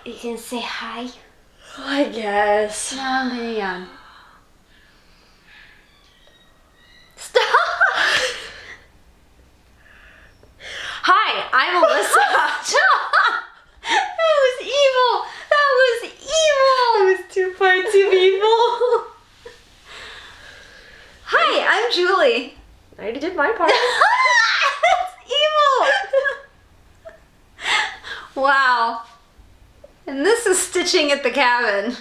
You can say hi. I guess. No, I'm gonna yawn. Stop! Hi, I'm Alyssa. Stop! That was evil. That was evil. It was too far too evil. Hi, I'm Julie. I already did my part. That's evil. Wow. And this is Stitching at the Cabin.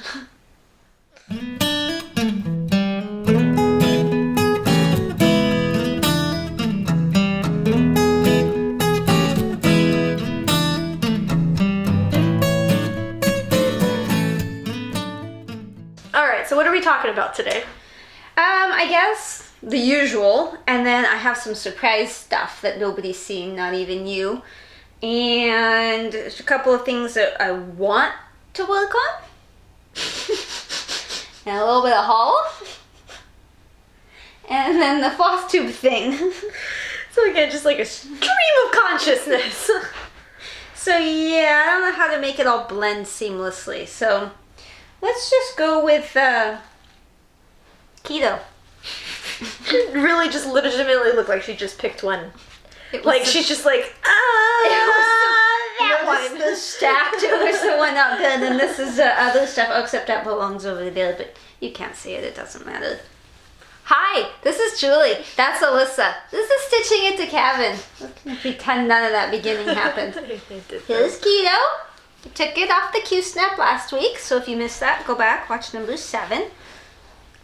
Alright, so what are we talking about today? I guess the usual, and then I have some surprise stuff that nobody's seen, not even you. And there's a couple of things that I want to work on. And a little bit of haul. And then the FlossTube thing. So again, just like a stream of consciousness. So yeah, I don't know how to make it all blend seamlessly. So let's just go with Keto. It really just legitimately looked like she just picked one. Like she's just like, that one. was the stacked. It was the one not good, and this is the other stuff. Oh, except that belongs over there, but you can't see it. It doesn't matter. Hi, this is Julie. That's Alyssa. This is Stitching at the Cabin. We're gonna pretend none of that beginning happened. Here's Keto. I took it off the Q-Snap last week, so if you missed that, go back, watch number 7.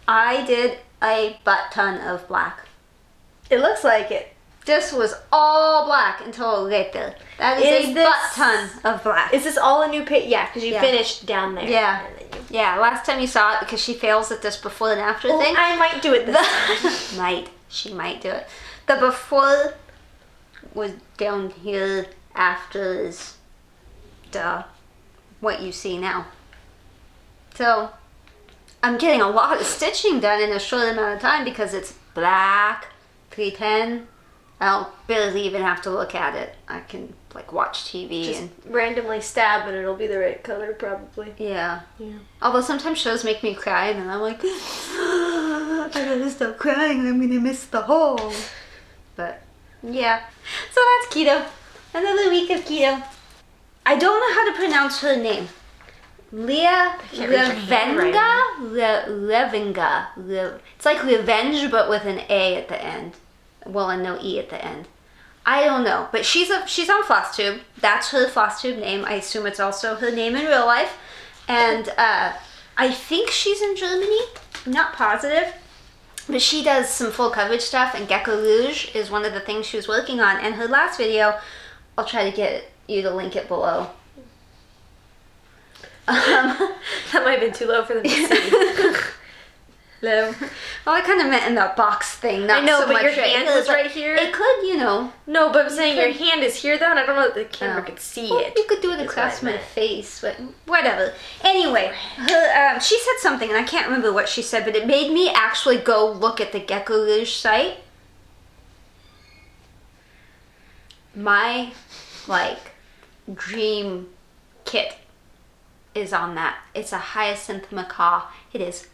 I did a butt ton of black. It looks like it. This was all black until later. That is a butt ton of black. Is this all a new page? Yeah, because you finished down there. Yeah. Yeah, last time you saw it, because she fails at this before and after thing. I might do it this time. She might do it. The before was down here, after is what you see now. So I'm getting a lot of stitching done in a short amount of time because it's black, 310. I don't barely even have to look at it. I can like watch TV Just and randomly stab and it'll be the right color probably. yeah. Although sometimes shows make me cry and then I'm like, I gotta stop crying. I'm gonna miss the hole. But yeah, so that's Keto. Another week of Keto. I don't know how to pronounce her name. Lea Revenga? Revenga. It's like revenge, but with an A at the end. Well, and no E at the end. I don't know, but she's on FlossTube. That's her FlossTube name. I assume it's also her name in real life. And I think she's in Germany. I'm not positive. But she does some full coverage stuff, and Gecko Rouge is one of the things she was working on. And her last video, I'll try to get you to link it below. That might have been too low for them to see. Low. Well, I kind of meant in the box thing, not I know, so but much your hand is right here. It could, you know. No, but I'm saying your hand is here though, and I don't know if the camera could see well, it. You could do it across my face, but whatever. Anyway, her, she said something, and I can't remember what she said, but it made me actually go look at the Gecko Rouge site. My, dream kit is on that. It's a hyacinth macaw. It is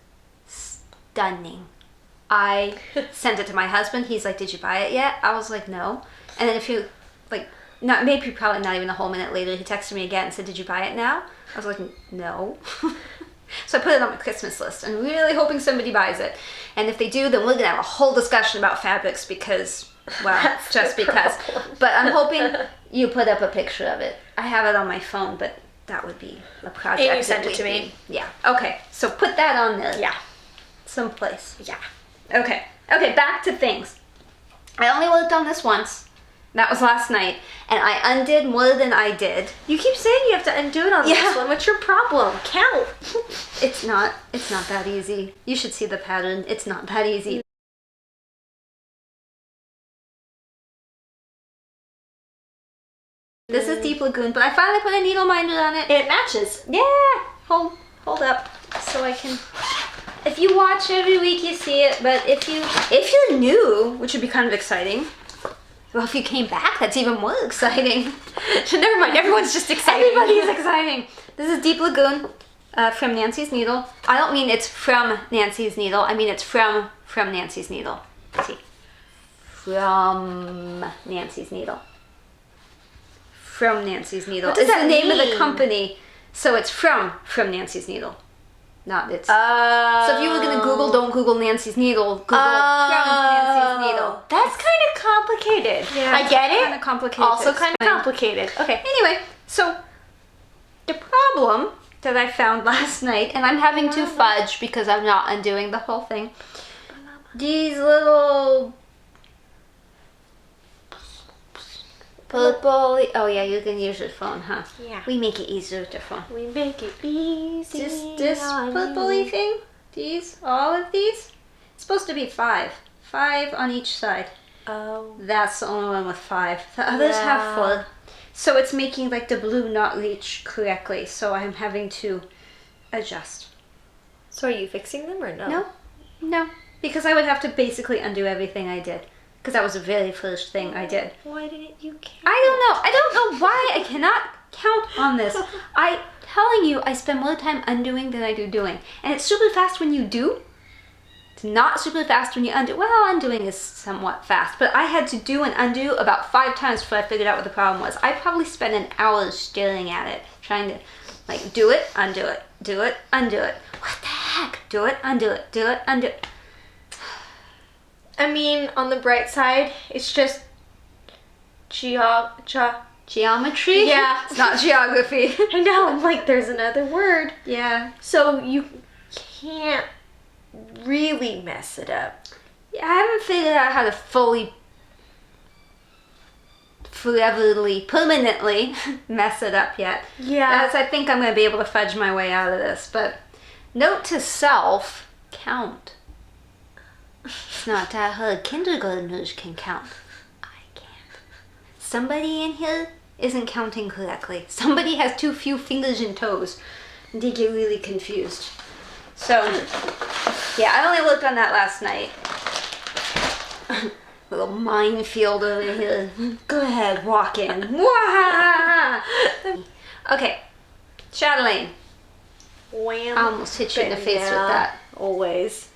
stunning. I sent it to my husband. He's like, did you buy it yet? I was like, no. And then probably not even a whole minute later, he texted me again and said, did you buy it now? I was like, no. So I put it on my Christmas list. I'm really hoping somebody buys it. And if they do, then we're going to have a whole discussion about fabrics because, well, just because. But I'm hoping you put up a picture of it. I have it on my phone, but that would be a project. And you sent it to me. Yeah. Okay. So put that on there. Yeah. Someplace. Yeah. Okay. Okay, back to things. I only worked on this once. That was last night. And I undid more than I did. You keep saying you have to undo it on this one. What's your problem? Count. It's not that easy. You should see the pattern. It's not that easy. This is Deep Lagoon, but I finally put a needle minder on it. It matches. Yeah. Hold up so I can. If you watch every week, you see it. But if you're new, which would be kind of exciting, Well, if you came back, that's even more exciting. Never mind, everyone's just excited. Everybody's exciting. This is Deep Lagoon from Nancy's Needle. I don't mean it's from Nancy's Needle. I mean it's from Nancy's Needle. Let's see. From Nancy's Needle. From Nancy's Needle. What does It's that the name of the mean? company. So it's from Nancy's Needle. Not it's. Oh. So if you were gonna Google, don't Google Nancy's Needle. Google from Nancy's Needle. That's kind of complicated. Yeah, I get it. Kind of complicated. Also to kind of explain. complicated. Okay. Anyway, so the problem that I found last night, and I'm having to fudge because I'm not undoing the whole thing. These little purple. Oh yeah, you can use your phone, huh? Yeah. We make it easier with your phone. We make it easy. This purpley thing. These, all of these. It's supposed to be 5 on each side. Oh. That's the only one with 5. The others have 4. So it's making like the blue not reach correctly. So I'm having to adjust. So are you fixing them or no? No. Because I would have to basically undo everything I did. Because that was the very first thing I did. Why didn't you count? I don't know why I cannot count on this. I'm telling you, I spend more time undoing than I do doing. And it's super fast when you do. It's not super fast when you undo. Well, undoing is somewhat fast. But I had to do and undo about 5 times before I figured out what the problem was. I probably spent an hour staring at it. Trying to, like, do it, undo it. Do it, undo it. What the heck? Do it, undo it. Do it, undo it. I mean, on the bright side, it's just Geometry? Yeah. It's not geography. I know, I'm like, there's another word. Yeah. So you can't really mess it up. Yeah, I haven't figured out how to permanently mess it up yet. Yeah. As I think I'm going to be able to fudge my way out of this. But note to self, count. It's not that hard. Kindergartners can count. I can't. Somebody in here isn't counting correctly. Somebody has too few fingers and toes. And they get really confused. So, yeah, I only looked on that last night. Little minefield over here. Go ahead, walk in. Okay, Chatelaine. Wham. I almost hit you in the face with that. Always.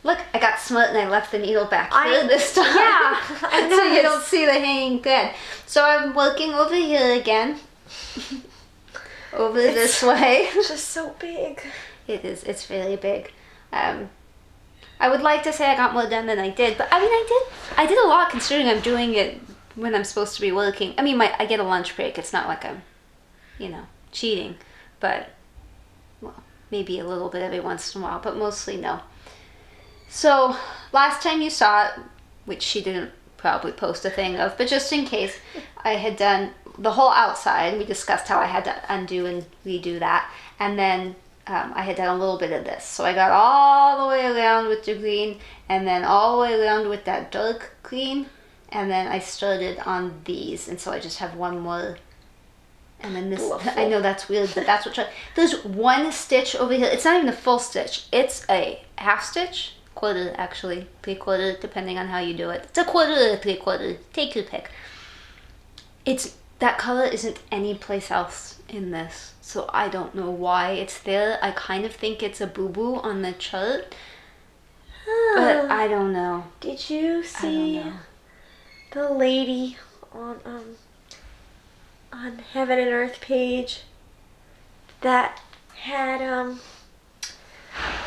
Look, I got smart and I left the needle back here this time. Yeah, I So you noticed. don't see the hanging thread. So I'm working over here again. Over this way. It's just so big. It is. It's really big. I would like to say I got more done than I did, but I mean I did a lot considering I'm doing it when I'm supposed to be working. I mean I get a lunch break. It's not like I'm, cheating, but well, maybe a little bit every once in a while, but mostly no. So last time you saw it, which she didn't probably post a thing of, but just in case, I had done the whole outside. We discussed how I had to undo and redo that, and then I had done a little bit of this. So I got all the way around with the green, and then all the way around with that dark green, and then I started on these, and so I just have one more. And then this, I know that's weird, but that's what, there's one stitch over here. It's not even a full stitch. It's a half stitch, quarter actually, 3/4, depending on how you do it. It's a quarter or a 3/4, take your pick. That color isn't any place else in this, so I don't know why it's there. I kind of think it's a boo-boo on the chart, but I don't know. Did you see I don't know. the lady on Heaven and Earth page that had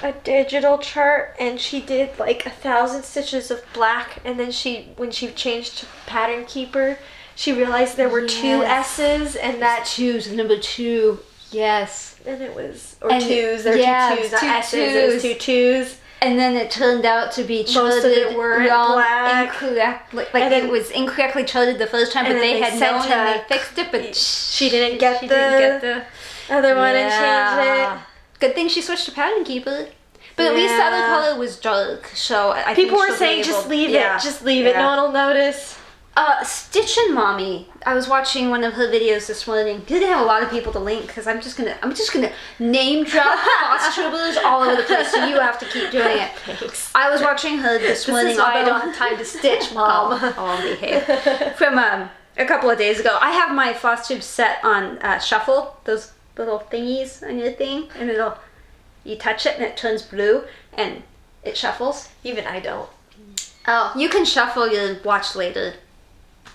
a digital chart, and she did like 1,000 stitches of black, and then when she changed to Pattern Keeper, she realized there were 2 S's, and that number 2, yes. and it was And 2s. There were 2 2s, not 2 S's. It was 2 2s. And then it turned out to be Most of charted it were in wrong, black. incorrect. Like And then- it was incorrectly charted the first time, but and then they had sent known and they fixed it. But she didn't get she the didn't get the other one and changed it. Good thing she switched to Pattern Keeper. But at least the other Yeah. color was dark, so I People think were she'll saying be able, just leave it, just leave it. No one will notice. Stitchin Mommy. I was watching one of her videos this morning. Didn't have a lot of people to link because I'm just gonna name drop FlossTubers all over the place. So you have to keep doing it. Thanks. I was watching her this morning. This is why I don't have time to stitch, Mom. I'll behave. From a couple of days ago, I have my FlossTube set on shuffle. Those little thingies on your thing, and you touch it and it turns blue and it shuffles. Even I don't. Oh, you can shuffle your watch later.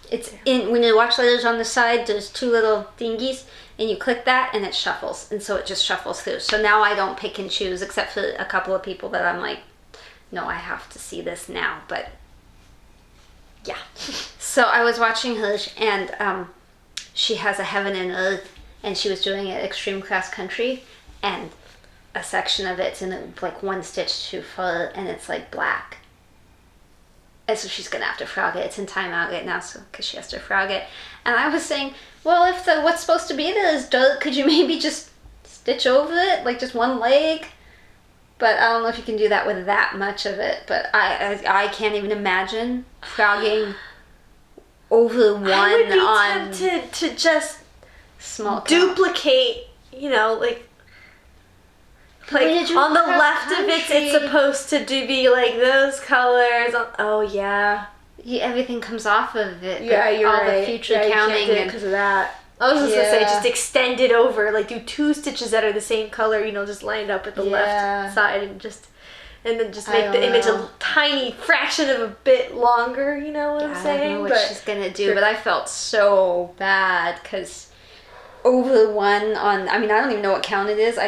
It's in when your watch later's on the side. There's two little thingies, and you click that, and it shuffles, and so it just shuffles through. So now I don't pick and choose, except for a couple of people that I'm like, no, I have to see this now. But yeah, so I was watching her, and she has a Heaven and Earth, and she was doing it extreme cross country, and a section of it's in like one stitch too far, and it's like black. And so she's gonna have to frog it. It's in timeout right now, so because she has to frog it. And I was saying, well, if what's supposed to be there is dirt, could you maybe just stitch over it, like just one leg? But I don't know if you can do that with that much of it. But I can't even imagine frogging over one I would be on tempted to just small count. duplicate, you know, like on the left of it, it's supposed to be like those colors. Oh yeah. Everything comes off of it. Yeah, you're all right. the future counting because of that. I was just gonna say, just extend it over, like do two stitches that are the same color, you know, just lined up at the left side, and then just make the image a tiny fraction of a bit longer. You know what I'm saying? I don't know what she's gonna do, but I felt so bad because over one on. I mean, I don't even know what count it is.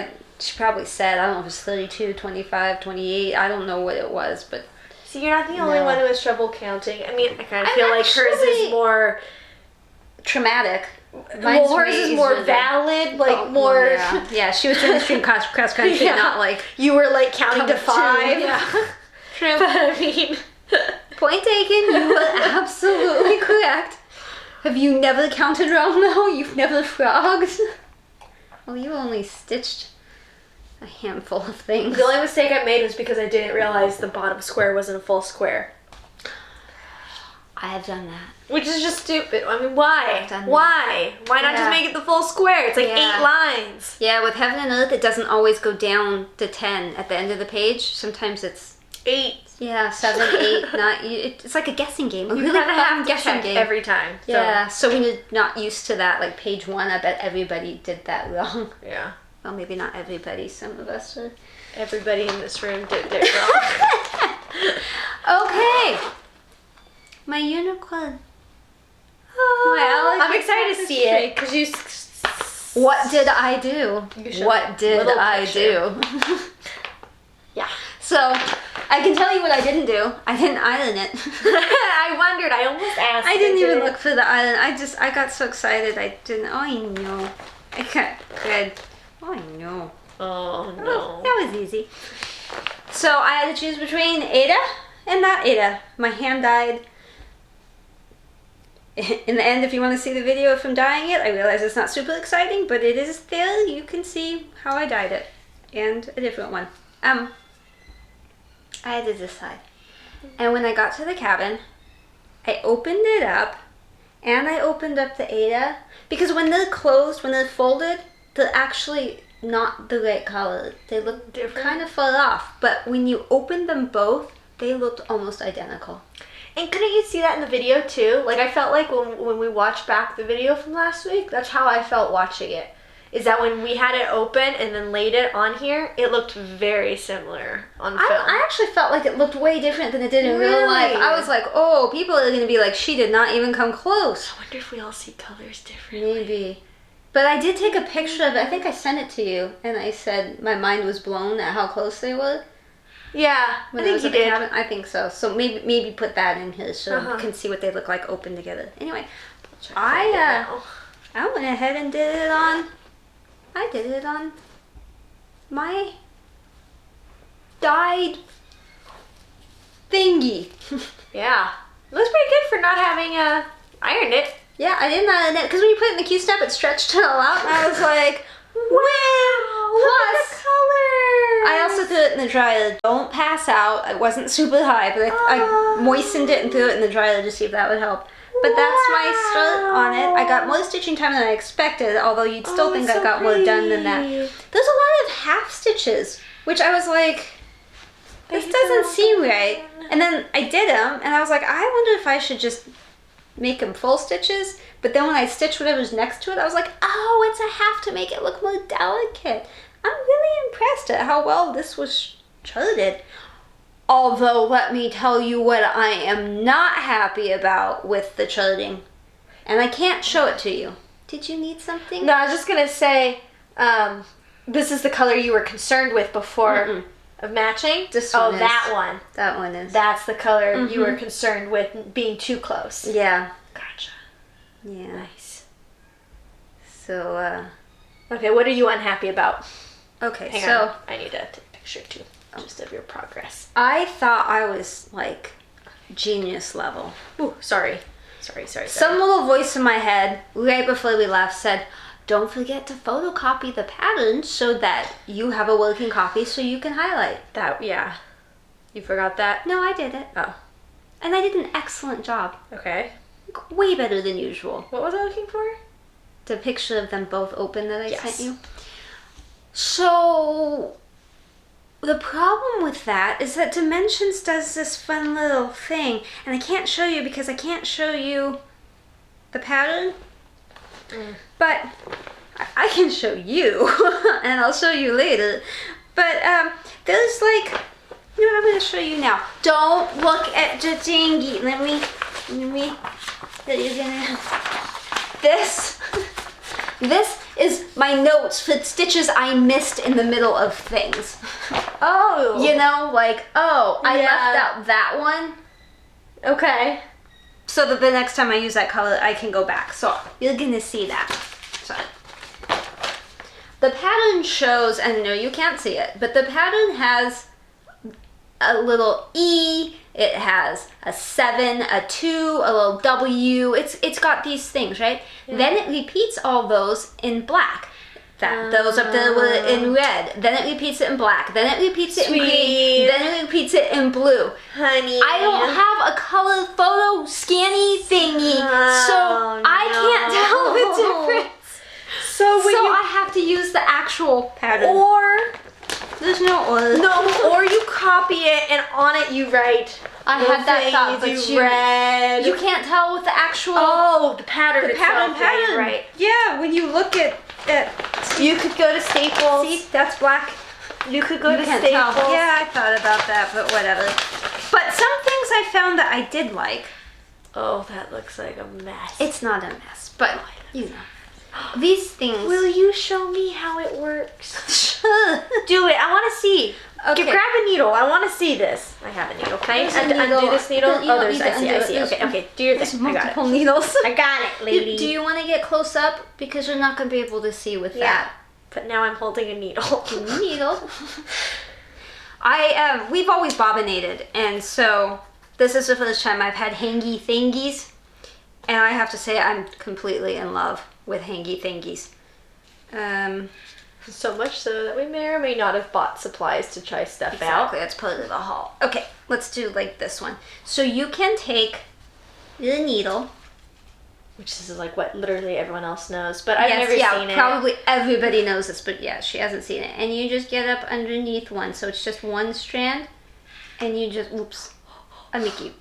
She probably said, I don't know if it's 32, 25, 28. I don't know what it was, but... See, you're not the only one who has trouble counting. I mean, I kind of feel like hers is more... traumatic. Well, hers is more valid, like more... Yeah, she was doing extreme cross country, not like... You were like counting to 5. Yeah. True. But I mean... Point taken, you were absolutely correct. Have you never counted wrong though? You've never frogged? Well, you only stitched a handful of things. The only mistake I made was because I didn't realize the bottom square wasn't a full square. I have done that. Which is just stupid. I mean, why? Why? Why not just make it the full square? It's like 8 lines. Yeah, with Heaven and Earth, it doesn't always go down to 10 at the end of the page. Sometimes it's 8. Yeah, 7, 8, 9. It's like a guessing game. A you really kind of have to guessing check game every time. So. Yeah, so when you're not used to that, like page 1, I bet everybody did that wrong. Yeah. Well, maybe not everybody. Some of us are. Everybody in this room did it wrong. Okay. My unicorn. Oh, I'm excited to see it because you. What did I do? What did I do? Yeah. So, I can tell you what I didn't do. I didn't iron it. I wondered. I almost asked. I didn't even look for the iron. I got so excited. I didn't. Oh, I know. I got good. Oh, I know. Oh, no. Oh, that was easy. So, I had to choose between Ada and not Ada. My hand died. In the end, if you want to see the video from dyeing it, I realize it's not super exciting, but it is there. You can see how I dyed it. And a different one. I had to decide. And when I got to the cabin, I opened it up, and I opened up the Ada, because when they're closed, when they're folded, they're actually not the right color. They look different, kind of far off, but when you open them both, they looked almost identical. And couldn't you see that in the video too? Like, I felt like when we watched back the video from last week, that's how I felt watching it. Is that when we had it open and then laid it on here, it looked very similar on film. I actually felt like it looked way different than it did in real life. I was like, oh, people are going to be like, she did not even come close. I wonder if we all see colors differently. Maybe. But I did take a picture of it. I think I sent it to you, and I said my mind was blown at how close they were. Yeah, when I think you did. I think so. So maybe put that in here so you can see what they look like open together. Anyway, I went ahead and did it on. I did it on my dyed thingy. Yeah, it looks pretty good for not having ironed it. Yeah, I didn't iron it because when you put it in the Q-snap, it stretched it all out, and I was like, wow! Look at the colors. I also threw it in the dryer. Don't pass out. It wasn't super high, but I moistened it and threw it in the dryer to see if that would help. But that's my start on it. I got more stitching time than I expected, although you'd still think I got more done than that. There's a lot of half stitches, which I was like, this doesn't seem right. And then I did them, and I was like, I wonder if I should just make them full stitches. But then when I stitched whatever's next to it, I was like, oh, it's a half to make it look more delicate. I'm really impressed at how well this was charted. Although, let me tell you what I am not happy about with the charting. And I can't show it to you. Did you need something? No, I was just going to say, this is the color you were concerned with before of matching. This one is. That one. That one is. That's the color you were concerned with being too close. Yeah. Gotcha. Yeah. Nice. So, okay, what are you unhappy about? Okay, Hang so on. I need to take a picture too, just of your progress. I thought I was like genius level. Ooh, sorry. Some little voice in my head right before we left said, don't forget to photocopy the pattern so that you have a working copy so you can highlight. Yeah. You forgot that? No, I did it. Oh. And I did an excellent job. Okay. Way better than usual. What was I looking for? The picture of them both open that I sent you. So, the problem with that is that Dimensions does this fun little thing, and I can't show you because I can't show you the pattern, but I can show you, and I'll show you later. But there's like, you know what I'm going to show you now. Don't look at the dingy. Let me, this is my notes for stitches I missed in the middle of things. Oh. You know, like, oh, I left out that one. Okay. So that the next time I use that color, I can go back. So you're gonna see that. So the pattern shows, and no, you can't see it, but the pattern has a little E, it has a 7, a 2, a little W. It's got these things, right? Yeah. Then it repeats all those in black. Those up there were in red. Then it repeats it in black. Then it repeats it in green. Then it repeats it in blue. Honey. I don't have a color photo scanny thingy, so I can't tell the difference. So I have to use the actual pattern. Or there's no or. No, or you copy it and on it you write. I had that thought, but you can't tell with the actual. Oh, the pattern. The pattern. Yeah, right. Yeah, when you look at you could go to Staples. See, that's black. You could go to Staples. Tell. Yeah, I thought about that, but whatever. But some things I found that I did like. Oh, that looks like a mess. It's not a mess, but you know. These things. Will you show me how it works? Sure. Do it. I want to see. Okay. Grab a needle. I want to see this. I have a needle. Can I undo this needle? Oh, there's. I see. Okay. Do your thing. I got it. Multiple needles. I got it, lady. Do you want to get close up because you're not going to be able to see with that? But now I'm holding a needle. Needle. We've always bobbinated, and so this is the first time I've had hangy thingies, and I have to say I'm completely in love with hangy thingies. So much so that we may or may not have bought supplies to try stuff out. Exactly, that's part of the haul. Okay, let's do like this one. So you can take the needle, which is like what literally everyone else knows, but I've never seen it. Probably everybody knows this, but yeah, she hasn't seen it. And you just get up underneath one, so it's just one strand, and you just, I make you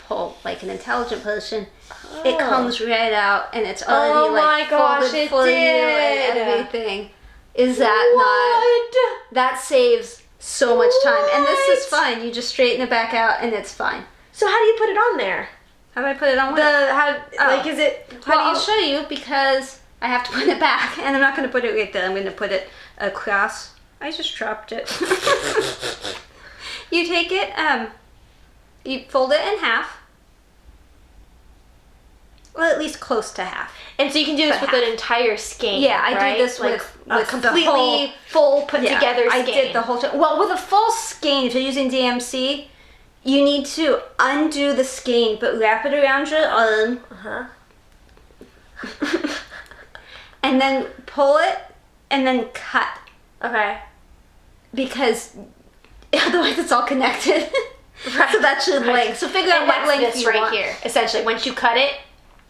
pull like an intelligent person. Oh. It comes right out, and it's already folded for you and everything. Is that not? That saves so much time, and this is fine. You just straighten it back out, and it's fine. So how do you put it on there? How do I put it on? Is it? I'll show you because I have to put it back, and I'm not going to put it right there. I'm going to put it across. I just dropped it. You take it. You fold it in half. Well, at least close to half. And so you can do this with an entire skein. Yeah, I do this with a completely full put together skein. I did the whole thing. Well, with a full skein, if you're using DMC, you need to undo the skein, but wrap it around your arm. And then pull it, and then cut. Okay. Because otherwise it's all connected. Right. So that's your length. So figure out what length you want. Here. Essentially, once you cut it,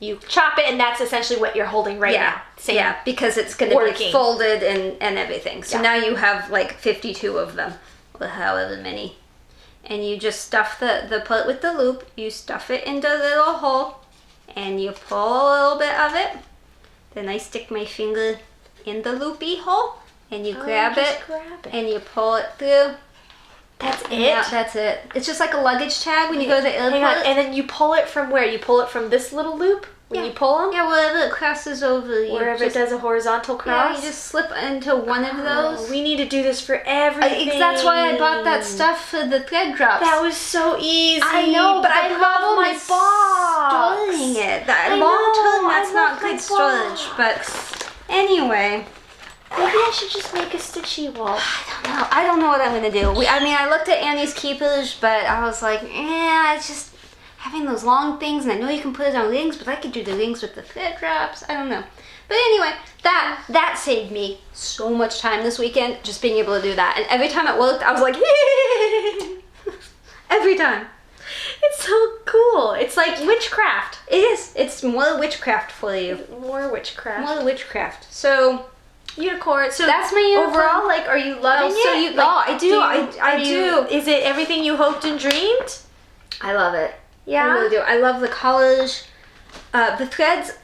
you chop it, and that's essentially what you're holding right now. Same. Yeah, because it's going to be folded and everything. So now you have like 52 of them, or however many. And you just stuff the part with the loop, you stuff it into a little hole, and you pull a little bit of it. Then I stick my finger in the loopy hole, and you grab it, and you pull it through. That's it? Yeah, that's it. It's just like a luggage tag when you go to the airport. Hang on, and then you pull it from where? You pull it from this little loop? When you pull them? Yeah, wherever it crosses over. Wherever it does a horizontal cross? Yeah, you just slip into one of those. We need to do this for everything. That's why I bought that stuff for the thread drops. That was so easy. I know, but I love my box. Storing it. Long term, that's not good storage. But anyway. Maybe I should just make a stitchy wall. I don't know what I'm going to do. I looked at Annie's keepers, but I was like, it's just having those long things, and I know you can put it on rings, but I could do the rings with the thread drops. I don't know. But anyway, that saved me so much time this weekend, just being able to do that. And every time it worked, I was like, every time. It's so cool. It's like witchcraft. It is. It's more witchcraft for you. More witchcraft. More witchcraft. So... unicorn. So that's my unicorn. Overall, like, are you loving it? I do. I do. Is it everything you hoped and dreamed? I love it. Yeah? I really do. I love the colors. The threads,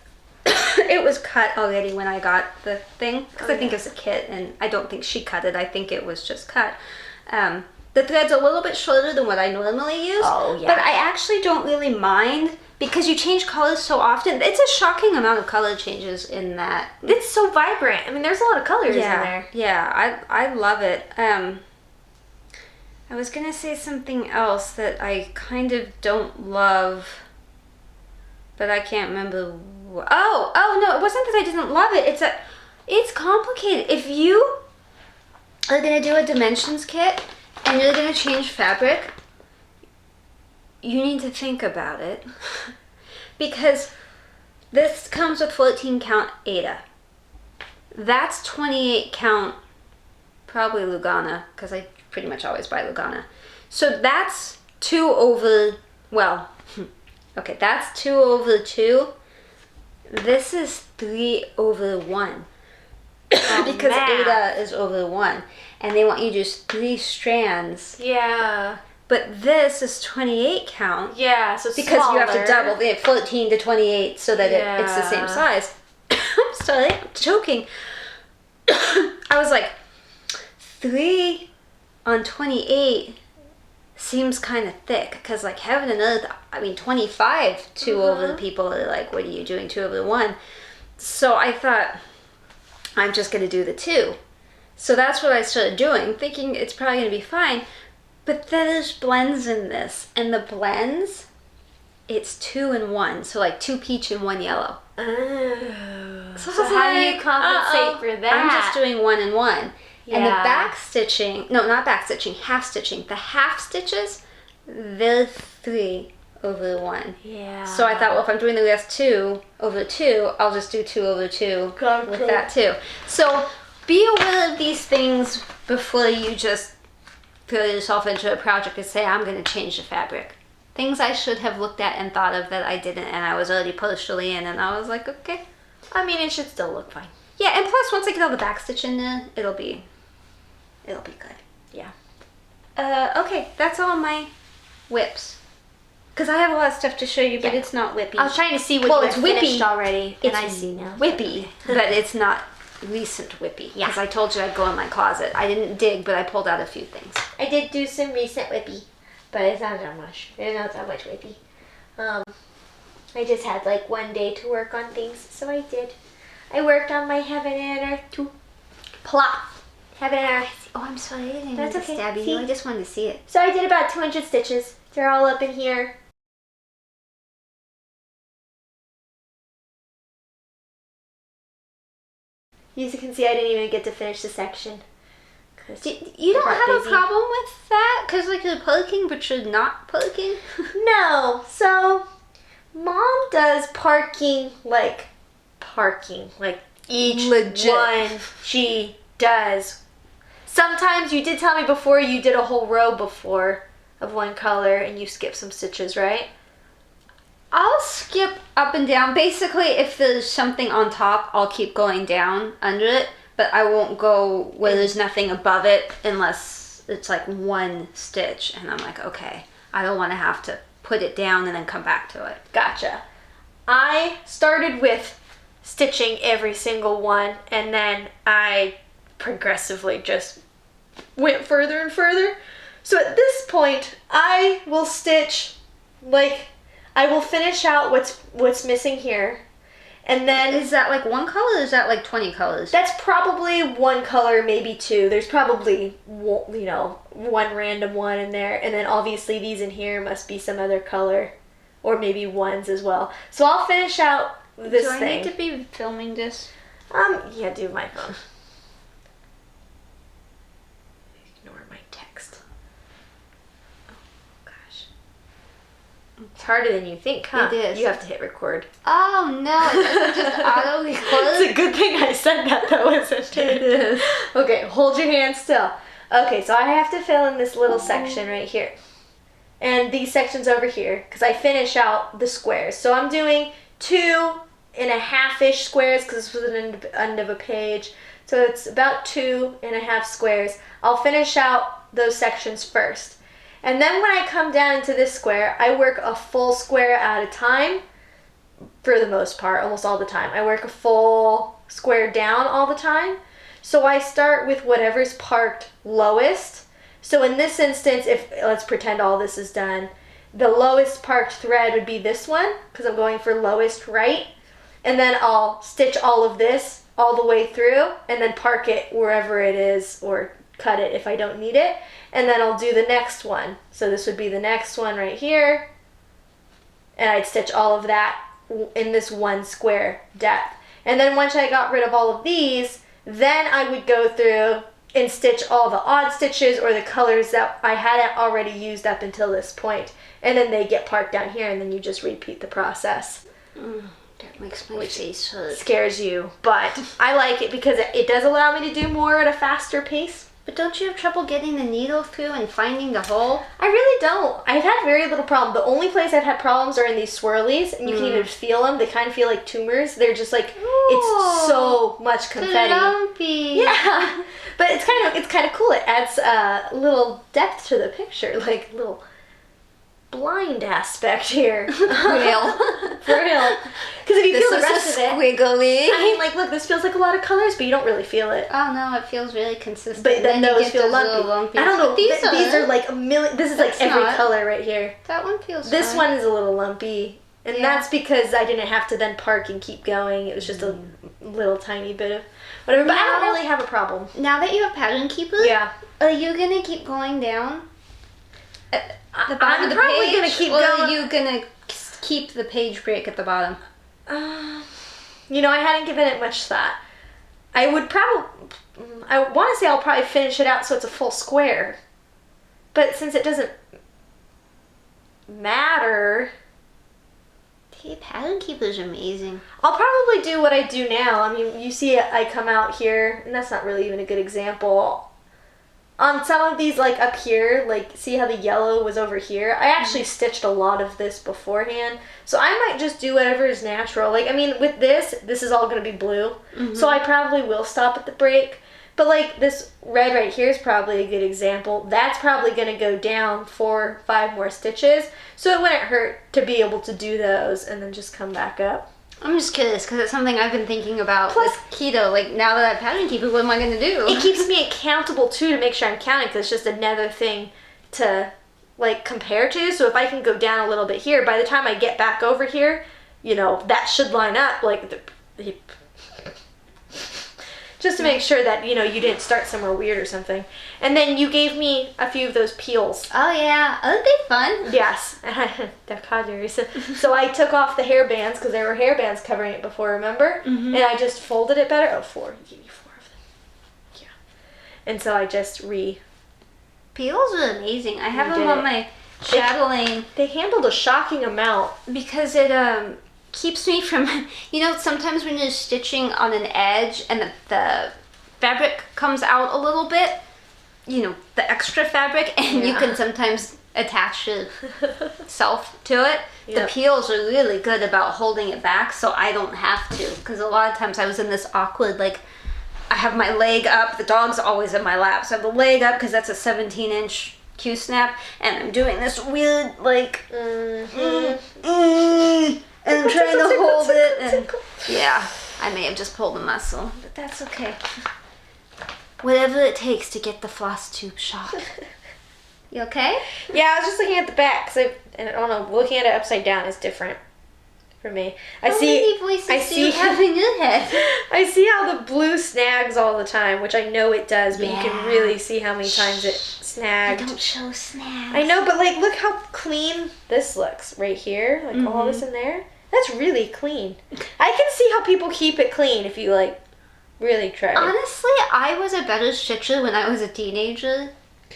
it was cut already when I got the thing. Because I think it was a kit, and I don't think she cut it. I think it was just cut. The thread's a little bit shorter than what I normally use. Oh, yeah. But I actually don't really mind. Because you change colors so often. It's a shocking amount of color changes in that. It's so vibrant. I mean, there's a lot of colors in there. Yeah, I love it. I was going to say something else that I kind of don't love, but I can't remember. Oh no, it wasn't that I didn't love it. It's complicated. If you are going to do a dimensions kit and you're going to change fabric, you need to think about it because this comes with 14 count Aida. That's 28 count probably Lugana, because I pretty much always buy Lugana. So that's 2 over, that's 2 over 2. This is 3 over 1. Because Aida is over 1. And they want you to use 3 strands. Yeah. But this is 28 count. Yeah, so because smaller. You have to double it 14 to 28 so that it's the same size. I'm sorry, I'm choking. I was like, 3 on 28 seems kind of thick because, like, heaven and earth, 25 2 over the people are like, what are you doing 2 over 1? So I thought, I'm just going to do the 2. So that's what I started doing, thinking it's probably going to be fine. But then there's blends in this, and the blends, it's 2 and 1, so like 2 peach and 1 yellow. Oh. So how do you compensate for that? I'm just doing 1 and 1. Yeah. And the back stitching, no, not back stitching, half stitching. The half stitches, they're 3 over 1. Yeah. So I thought, well, if I'm doing the rest 2 over 2, I'll just do 2 over 2 with that too. So be aware of these things before you just throw yourself into a project and say, I'm going to change the fabric. Things I should have looked at and thought of that I didn't, and I was already partially in, and I was like, okay. It should still look fine. Yeah, and plus once I get all the back stitch in there, it'll be good. Yeah. Okay, that's all my whips. Because I have a lot of stuff to show you, but it's not whippy. I was trying to see what you finished already, and I see now. Whippy, but it's not recent whippy. Yeah. Because I told you I'd go in my closet. I didn't dig, but I pulled out a few things. I did do some recent whippy, but it's not that much. There's not that much whippy. I just had like one day to work on things, so I did. I worked on my Heaven and Earth too. Plop. Heaven and Earth. Oh, I'm sorry. I didn't mean That's to okay. stab you. I just wanted to see it. So I did about 200 stitches. They're all up in here. As you can see, I didn't even get to finish the section. You don't have a problem with that? Because, like, you're parking, but you're not parking? No. So, Mom does parking, like, each legit one she does. Sometimes you did tell me before you did a whole row before of one color and you skipped some stitches, right? I'll skip skip up and down. Basically, if there's something on top, I'll keep going down under it, but I won't go where there's nothing above it unless it's like one stitch, and I'm like, okay, I don't want to have to put it down and then come back to it. Gotcha. I started with stitching every single one, and then I progressively just went further and further. So at this point, I will stitch, like, I will finish out what's missing here. And then... Is that like one color or is that like 20 colors? That's probably one color, maybe two. There's probably, you know, one random one in there. And then obviously these in here must be some other color. Or maybe ones as well. So I'll finish out this thing. Do I need to be filming this? Yeah, do my phone. Ignore my text. Oh, gosh. It's harder than you think, huh? It is. You have to hit record. Oh, no. It doesn't just auto-record. It's a good thing I said that, though, isn't it? It is. Okay, hold your hand still. Okay, so I have to fill in this little section right here. And these sections over here, because I finish out the squares. So I'm doing 2.5-ish squares, because this was the end of a page. So it's about 2.5 squares. I'll finish out those sections first. And then when I come down into this square, I work a full square at a time, for the most part, almost all the time. I work a full square down all the time. So I start with whatever's parked lowest. So in this instance, if let's pretend all this is done, the lowest parked thread would be this one, because I'm going for lowest right. And then I'll stitch all of this all the way through, and then park it wherever it is, or cut it if I don't need it. And then I'll do the next one. So this would be the next one right here. And I'd stitch all of that in this one square depth. And then once I got rid of all of these, then I would go through and stitch all the odd stitches or the colors that I hadn't already used up until this point. And then they get parked down here, and then you just repeat the process. That makes my face hurt. Scares you, but I like it because it does allow me to do more at a faster pace. But don't you have trouble getting the needle through and finding the hole? I really don't. I've had very little problem. The only place I've had problems are in these swirlies, and you can even feel them. They kind of feel like tumors. They're just like, it's so much confetti. Lumpy. Yeah, but it's kind of cool. It adds a little depth to the picture, like little blind aspect here. For real. For real. Because if you feel the rest of it, squiggly. I mean, like, look, this feels like a lot of colors, but you don't really feel it. Oh no, it feels really consistent. But then you those get feel those lumpy. I don't know. These are like a million. This is like every not. color right here. That one feels This fine. one is a little lumpy. And that's because I didn't have to then park and keep going. It was just a little tiny bit of whatever. But I don't really have a problem. Now that you have pattern keepers, Yeah. are you going to keep going down? At the bottom I'm of the probably page? gonna keep or going. are you going to keep the page break at the bottom? You know, I hadn't given it much thought. I would probably... I want to say I'll probably finish it out so it's a full square. But since it doesn't matter... Hey, pattern keeper's amazing. I'll probably do what I do now. I mean, you see I come out here, and that's not really even a good example. On some of these, like up here, like see how the yellow was over here? I actually stitched a lot of this beforehand. So I might just do whatever is natural. Like, I mean, with this is all going to be blue. So I probably will stop at the break. But like this red right here is probably a good example. That's probably going to go down 4 or 5 more stitches. So it wouldn't hurt to be able to do those and then just come back up. I'm just curious because it's something I've been thinking about Plus- with keto. Like, now that I have pattern keeper, what am I going to do? It keeps me accountable too to make sure I'm counting because it's just another thing to like compare to. So if I can go down a little bit here, by the time I get back over here, you know, that should line up like just to make sure that, you know, you didn't start somewhere weird or something. And then you gave me a few of those peels. Oh, yeah. Aren't they fun? Yes. They're called Teresa. So I took off the hair bands because there were hair bands covering it before, remember? And I just folded it better. Oh, 4. You gave me 4 of them. Yeah. And so I just Peels are amazing. I have You them did on it. my chatelaine They handled a shocking amount. because it keeps me from, you know, sometimes when you're stitching on an edge and the fabric comes out a little bit, you know, the extra fabric, and you Yeah. can sometimes attach yourself to it. Yep. The peels are really good about holding it back, so I don't have to. Because a lot of times I was in this awkward, like, I have my leg up. The dog's always in my lap, so I have the leg up because that's a 17-inch Q-snap, and I'm doing this weird, like, and I'm trying to hold it, and yeah, I may have just pulled a muscle, but that's okay. Whatever it takes to get the FlossTube shot. You okay? Yeah, I was just looking at the back, and I don't know, looking at it upside down is different for me. How many voices do you have in your head? I see how the blue snags all the time, which I know it does, but you can really see how many times it snagged. You don't show snags. I know, but like, look how clean this looks right here. Like all this in there. That's really clean. I can see how people keep it clean if you like really try. Honestly, I was a better stitcher when I was a teenager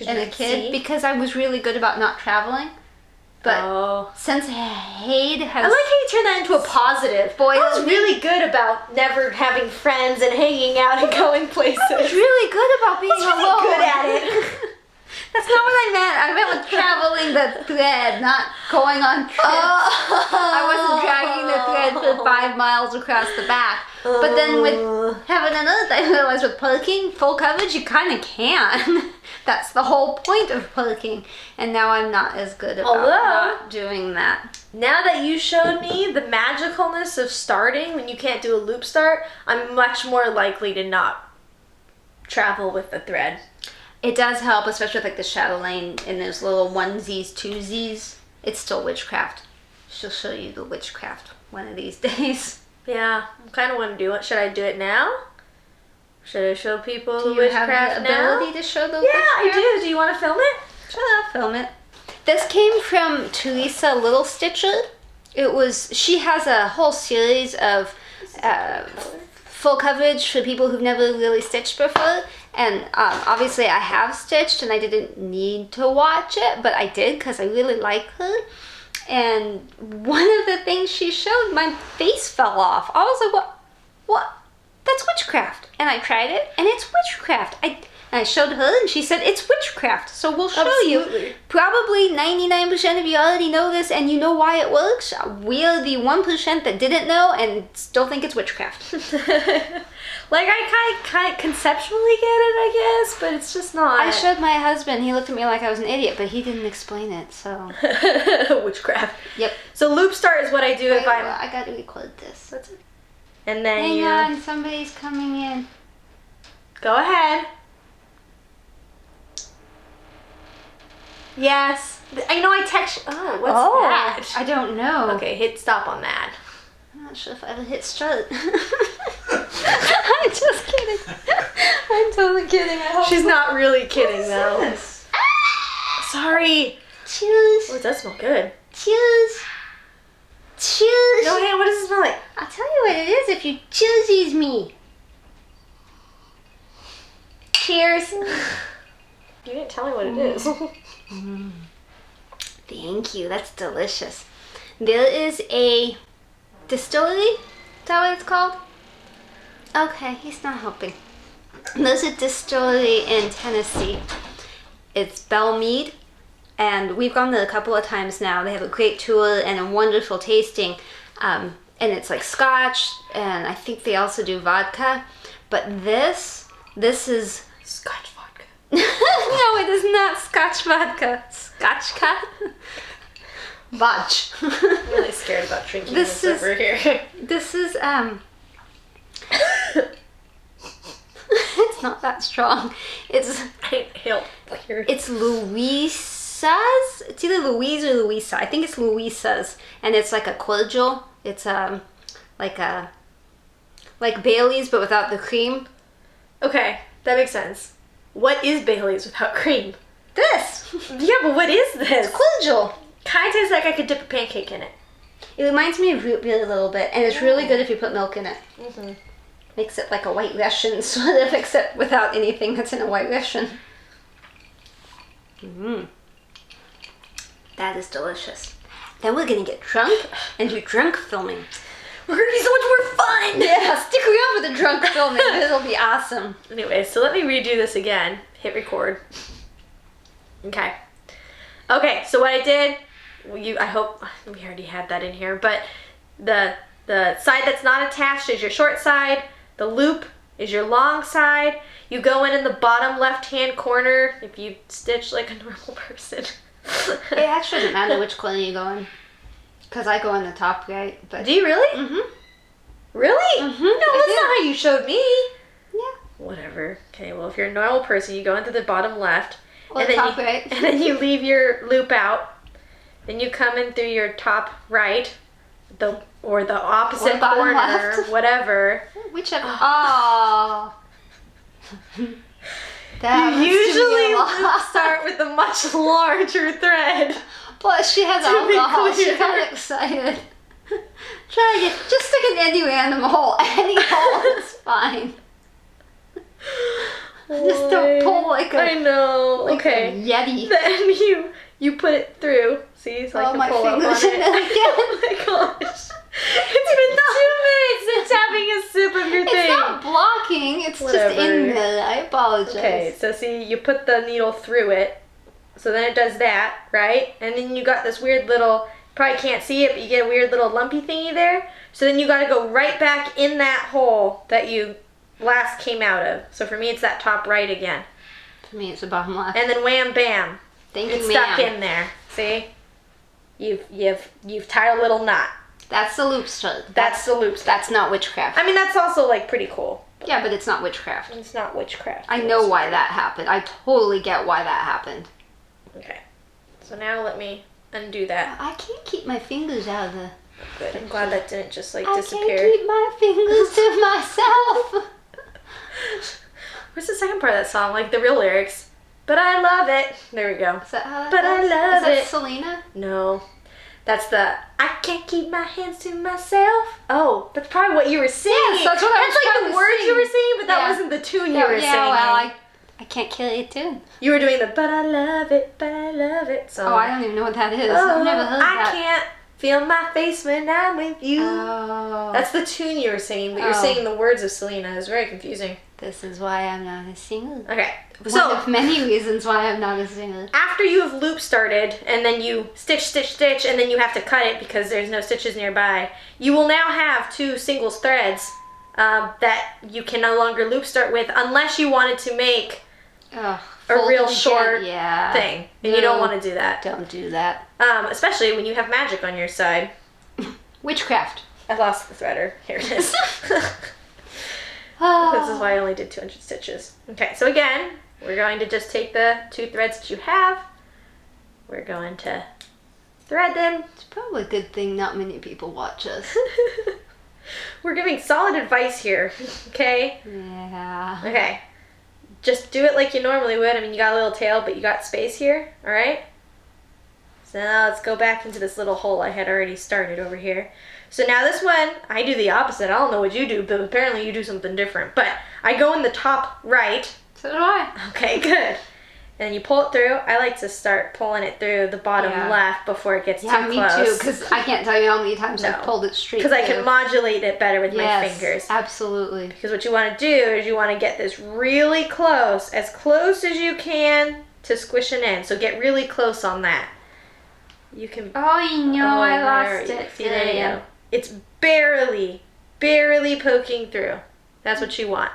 and a kid because I was really good about not traveling. But since HAED has... I like how you turn that into a positive. Boy, I was really good about never having friends and hanging out and going places. I was really good about being alone. Good at it. That's not what I meant. I meant with traveling the thread, not going on trips. I wasn't dragging the thread for 5 miles across the back. But then with having another thing, I realized with parking, full coverage, you kind of can. That's the whole point of parking. And now I'm not as good about not doing that. Now that you showed me the magicalness of starting when you can't do a loop start, I'm much more likely to not travel with the thread. It does help, especially with like the Chatelaine and those little onesies, twosies. It's still witchcraft. She'll show you the witchcraft one of these days. Yeah, I kind of want to do it. Should I do it now? Should I show people the witchcraft now? Do you have the ability to show the witchcraft? Yeah, I do. Do you want to film it? Sure, I'll film it. This came from Teresa Little Stitcher. She has a whole series of full coverage for people who've never really stitched before. And obviously I have stitched and I didn't need to watch it, but I did because I really like her. And one of the things she showed, my face fell off. I was like, what? That's witchcraft. And I tried it and it's witchcraft. I showed her and she said, it's witchcraft. So we'll show you. Probably 99% of you already know this and you know why it works. We are the 1% that didn't know and still think it's witchcraft. Like, I kind of conceptually get it, I guess, but it's just not. I showed my husband. He looked at me like I was an idiot, but he didn't explain it, so. Witchcraft. Yep. So loop start is what I do if I'm... I got to record this. That's it. And then Hang on, somebody's coming in. Go ahead. Yes. I know I text... Oh, what's that? I don't know. Okay, hit stop on that. I'm not sure if I ever hit start. I'm just kidding. I'm totally kidding. She's not really kidding, though. This? Sorry. Cheers. Oh, it does smell good. Cheers. Cheers. No, hey, what does it smell like? I'll tell you what it is if you choosies me. Cheers. You didn't tell me what it is. Thank you. That's delicious. There is a distillery. Is that what it's called? Okay, he's not helping. There's a distillery in Tennessee. It's Belle Mead, and we've gone there a couple of times now. They have a great tour and a wonderful tasting, and it's like Scotch, and I think they also do vodka. But this is Scotch vodka. No, it is not Scotch vodka. Scotchka. Vodka. I'm really scared about drinking this over here. This is it's not that strong. It's Louisa's. It's either Louise or Louisa. I think it's Louisa's, and it's like a cordial. It's like Bailey's but without the cream. Okay, that makes sense. What is Bailey's without cream? This. Yeah, but what is this? It's cordial. Kind of tastes like I could dip a pancake in it. It reminds me of root beer a little bit, and it's really good if you put milk in it. Mm-hmm. Makes it like a White Russian, sort of, except without anything that's in a White Russian. That is delicious. Then we're gonna get drunk and do drunk filming. We're gonna be so much more fun! Yeah, stick around for the drunk filming. It'll be awesome. Anyway, so let me redo this again. Hit record. Okay. Okay, so what I did, I hope we already had that in here, but the side that's not attached is your short side. The loop is your long side. You go in the bottom left-hand corner if you stitch like a normal person. It actually doesn't matter which corner you go in. Because I go in the top right. But do you really? Mm-hmm. Really? Mm-hmm. No, that's not how you showed me. Yeah. Whatever. Okay, well, if you're a normal person, you go into the bottom left. Or the top right. And then you leave your loop out. Then you come in through your top right. Or the opposite corner. Left. Whatever. Whichever. Oh. That you usually start with a much larger thread. Plus, she has alcohol. She got excited. Try it. Just stick an any random hole. Any hole is fine. Just don't pull like a. I know. Like okay. A Yeti. Then you put it through. See, so I can pull up on it. Oh my gosh. It's been 2 minutes since having a sip of your thing. It's not blocking. It's just in there. I apologize. Okay, so see, you put the needle through it. So then it does that, right? And then you got this weird little, probably can't see it, but you get a weird little lumpy thingy there. So then you got to go right back in that hole that you last came out of. So for me, it's that top right again. For me, it's the bottom left. And then wham, bam. Thank you, it's ma'am. stuck in there. See? You've tied a little knot. That's the loop start. That's the loop start. That's not witchcraft. I mean, that's also like pretty cool. Yeah, but it's not witchcraft. It's not witchcraft. I know why that happened. I totally get why that happened. Okay. So now let me undo that. I can't keep my fingers out of the... Good. I'm glad that didn't just like I disappear. can't keep my fingers to myself. Where's the second part of that song? Like the real lyrics. But I love it. There we go. Is that how that But goes? I love it. Is that Selena? No. That's the I can't keep my hands to myself. Oh, that's probably what you were singing. Yes, that's what I was like trying the to words sing. you were singing, but that Yeah. wasn't the tune you were singing. Yeah, well, I can't kill you too. You were doing the but I love it song. Oh, I don't even know what that is. I've never heard that. I can't feel my face when I'm with you. Oh. That's the tune you were singing, but you're singing the words of Selena. It's very confusing. This is why I'm not a singer. Okay. One of many reasons why I'm not a singer. After you have loop started, and then you stitch, and then you have to cut it because there's no stitches nearby, you will now have 2 singles threads that you can no longer loop start with unless you wanted to make a real short thing. And you don't want to do that. Don't do that. Especially when you have magic on your side. Witchcraft. I lost the threader. Here it is. This is why I only did 200 stitches. Okay, so again, we're going to just take the 2 threads that you have. We're going to thread them. It's probably a good thing not many people watch us. We're giving solid advice here, okay? Yeah. Okay. Just do it like you normally would. I mean, you got a little tail, but you got space here, all right? So now let's go back into this little hole I had already started over here. So now this one, I do the opposite. I don't know what you do, but apparently you do something different. But I go in the top right. So do I. Okay, good. And then you pull it through. I like to start pulling it through the bottom left before it gets too close. Yeah, me too, because I can't tell you how many times I've pulled it straight because I can modulate it better with my fingers. Absolutely. Because what you want to do is you want to get this really close as you can to squishing in. So get really close on that. You can... Oh, I lost it. See, there you go. It's barely poking through. That's what you want.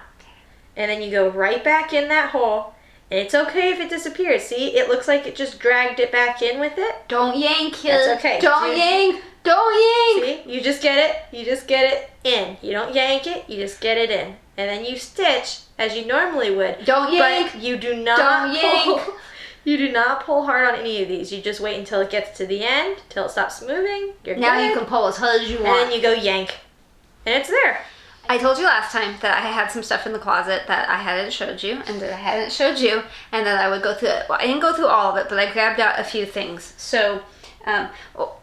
And then you go right back in that hole. And it's okay if it disappears. See, it looks like it just dragged it back in with it. Don't yank, kid. That's okay. Don't yank. See, you just get it in. You don't yank it, you just get it in. And then you stitch as you normally would. Don't yank. But you do not pull. You do not pull hard on any of these. You just wait until it gets to the end, till it stops moving. You're now good. You can pull as hard as you want. And then you go yank. And it's there. I told you last time that I had some stuff in the closet that I hadn't showed you, and that I hadn't showed you, and that I would go through it. Well, I didn't go through all of it, but I grabbed out a few things. So,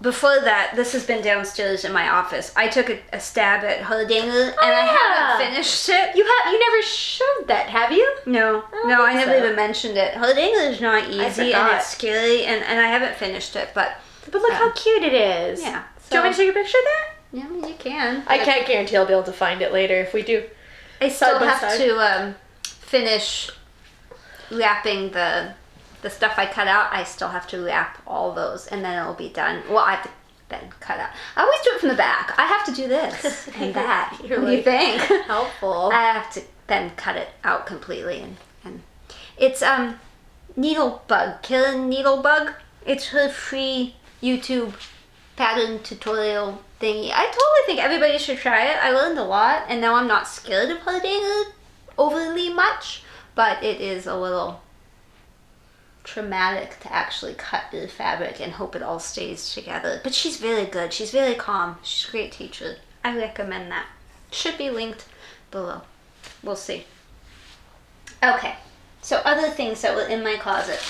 before that, this has been downstairs in my office. I took a stab at Hollenback, and I haven't finished it. You never showed that, have you? No, I never even mentioned it. Hollenback is not easy, and it's scary, and I haven't finished it, but look how cute it is. Yeah. Do you want me to take a picture of that? Yeah, you can. I can't guarantee I'll be able to find it later if we do. I still have to finish wrapping the the stuff I cut out, I still have to wrap all those, and then it'll be done. Well, I have to then cut out. I always do it from the back. I have to do this and that. What do you think? Helpful. I have to then cut it out completely, and it's NeedleBugg, killing NeedleBugg. It's her free YouTube pattern tutorial thingy. I totally think everybody should try it. I learned a lot, and now I'm not scared of hurting it overly much, but it is a little traumatic to actually cut the fabric and hope it all stays together. But she's very good. She's very calm. She's a great teacher. I recommend that. Should be linked below. We'll see. Okay, so other things that were in my closet.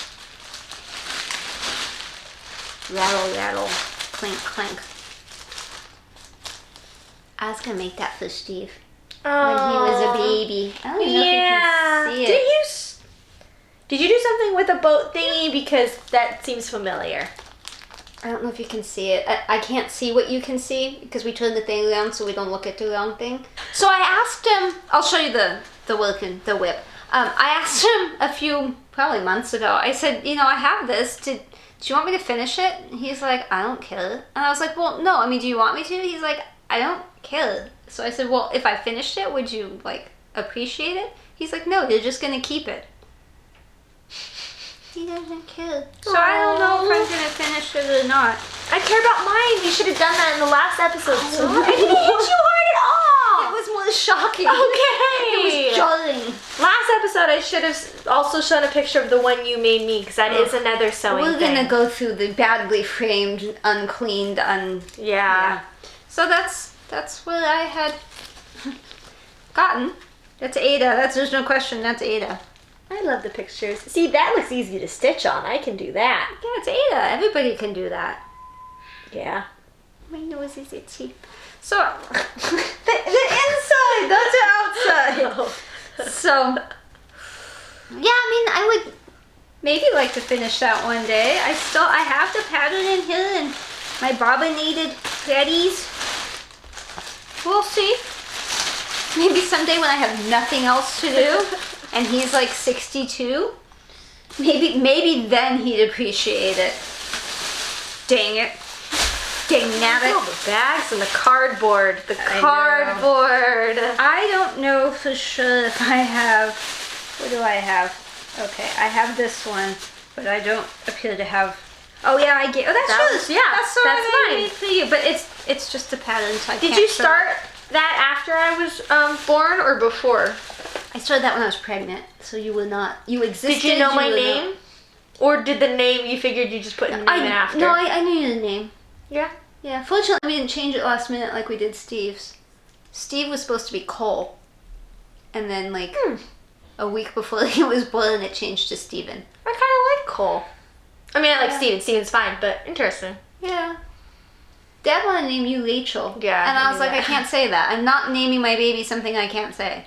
Rattle, rattle, clink, clink. I was gonna make that for Steve when he was a baby. I don't even know if you can see it. Did you do something with a boat thingy? Because that seems familiar. I don't know if you can see it. I can't see what you can see because we turned the thing around so we don't look at the wrong thing. So I asked him, I'll show you the whip. I asked him a few, probably months ago, I said, you know, I have this, do you want me to finish it? And he's like, I don't care. And I was like, well, no, I mean, do you want me to? He's like, I don't care. So I said, well, if I finished it, would you, like, appreciate it? He's like, no, you're just gonna keep it. He doesn't care. So I don't know if I'm gonna finish it or not. I care about mine. You should have done that in the last episode. Oh, I didn't hit you hard at all. It was more shocking. Okay. It was jarring. Last episode, I should have also shown a picture of the one you made me, because that is another sewing We're thing. gonna go through the badly framed, uncleaned, Yeah. So that's what I had gotten. That's Ada. There's no question. That's Ada. I love the pictures. See, that looks easy to stitch on. I can do that. Yeah, it's Ada. Everybody can do that. Yeah. My nose is itchy. So, the inside, not the outside. So, yeah, I mean, I would maybe like to finish that one day. I have the pattern in here and my bobbinated threadies. We'll see. Maybe someday when I have nothing else to do and he's like 62, maybe then he'd appreciate it. Dang it. Dang nabbit. Oh, the bags and the cardboard. The cardboard. I don't know for sure if I have. What do I have? Okay, I have this one, but I don't appear to have. Oh yeah, I get. Oh, that's yours. Yeah, that's mine. made for you. But it's just a pattern. So Did you start that after I was born or before? I started that when I was pregnant, so you were not. You existed. Did you know my name, or did the name you figured you just put the name in after? No, I knew the name. Yeah. Yeah. Fortunately, we didn't change it last minute like we did Steve's. Steve was supposed to be Cole, and then like a week before he was born, it changed to Steven. I kind of like Cole. I mean, I like Steven. Steven's fine, but interesting. Yeah. Dad wanted to name you Rachel. Yeah. And I was like, I can't say that. I'm not naming my baby something I can't say.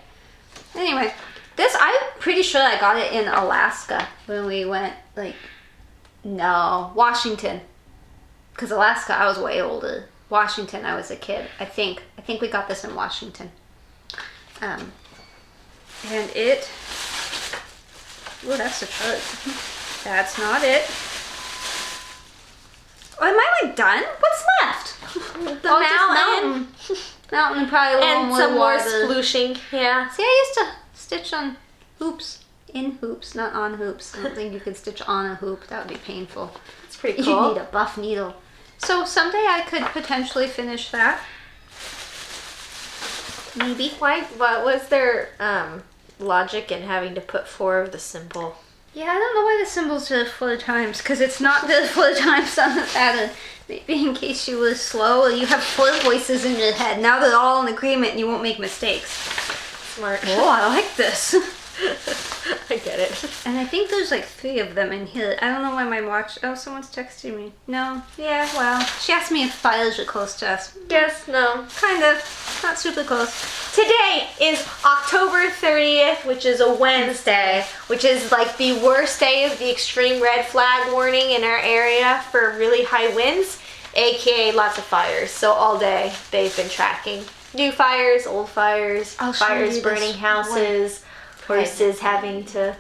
Anyway, I'm pretty sure I got it in Alaska when we went, Washington. Because Alaska, I was way older. Washington, I was a kid. I think we got this in Washington. And it... Oh, that's the chart. That's not it. Oh, am I done? What's left? The mountain. Mountain, probably a little and more some more water. splooshing. Yeah. See, I used to stitch on hoops. In hoops, not on hoops. I don't think you could stitch on a hoop. That would be painful. It's pretty cool. You need a buff needle. So someday I could potentially finish that. Maybe. What was their logic in having to put 4 of the symbol? Yeah, I don't know why the symbols are 4 times, because it's not the 4 times on the pattern. Maybe in case you were slow or you have 4 voices in your head. Now they're all in agreement and you won't make mistakes. Smart. Oh, I like this. I get it. And I think there's 3 of them in here. I don't know why my watch... Oh, someone's texting me. No. Yeah, well. She asked me if files are close to us. Yes, no. Kind of. Not super close. Today is October 30th, which is a Wednesday, which is the worst day of the extreme red flag warning in our area for really high winds, aka lots of fires. So all day they've been tracking new fires, old fires, fires burning houses, horses having to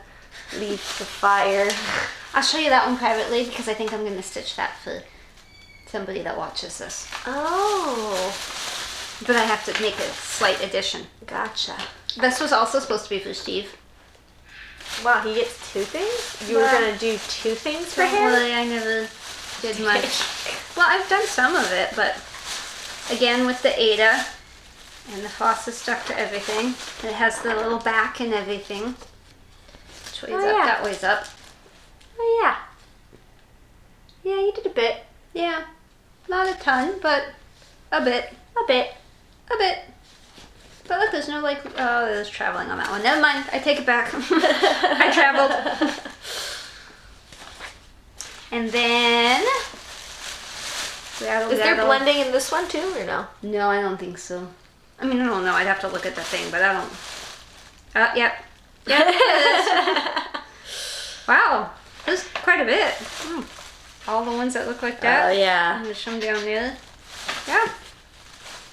leave the fire. I'll show you that one privately because I think I'm going to stitch that for somebody that watches this. Oh. But I have to make a slight addition. Gotcha. This was also supposed to be for Steve. Wow, he gets 2 things? You were going to do 2 things for him? Well, I never did much. Well, I've done some of it, but again with the Ada, and the floss is stuck to everything. And it has the little back and everything. Which way's up, that way's up. Oh, yeah. Yeah, you did a bit. Yeah. Not a ton, but a bit. A bit. A bit. But look, there's no like, oh, there's traveling on that one. Never mind, I take it back. I traveled. And then... Is there blending in this one too, or no? No, I don't think so. I mean, I don't know. I'd have to look at the thing, but I don't... Yep. Yep. Wow. There's quite a bit. All the ones that look like that. Oh, yeah. I'm going to show them down there. Yeah.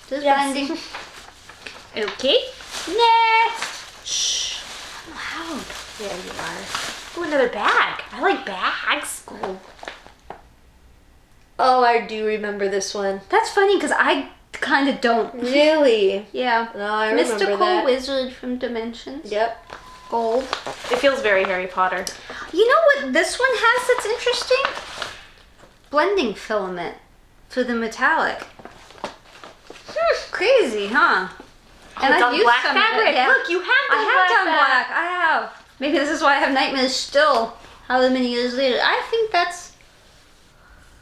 Just Yes. blending. Okay. Next. Shh. I'm loud. Yeah, you are. Oh, another bag. I like bags. Cool. Oh, I do remember this one. That's funny because I kind of don't. Really? Yeah. No, I remember Mystical that. Wizard from Dimensions. Yep. Gold. It feels very Harry Potter. You know what this one has that's interesting? Blending filament for the metallic. Crazy, huh? And I've used black some fabric. Of it, yeah. Look, you have done I have done black. black. I have. Maybe this is why I have nightmares still. However many years later. I think that's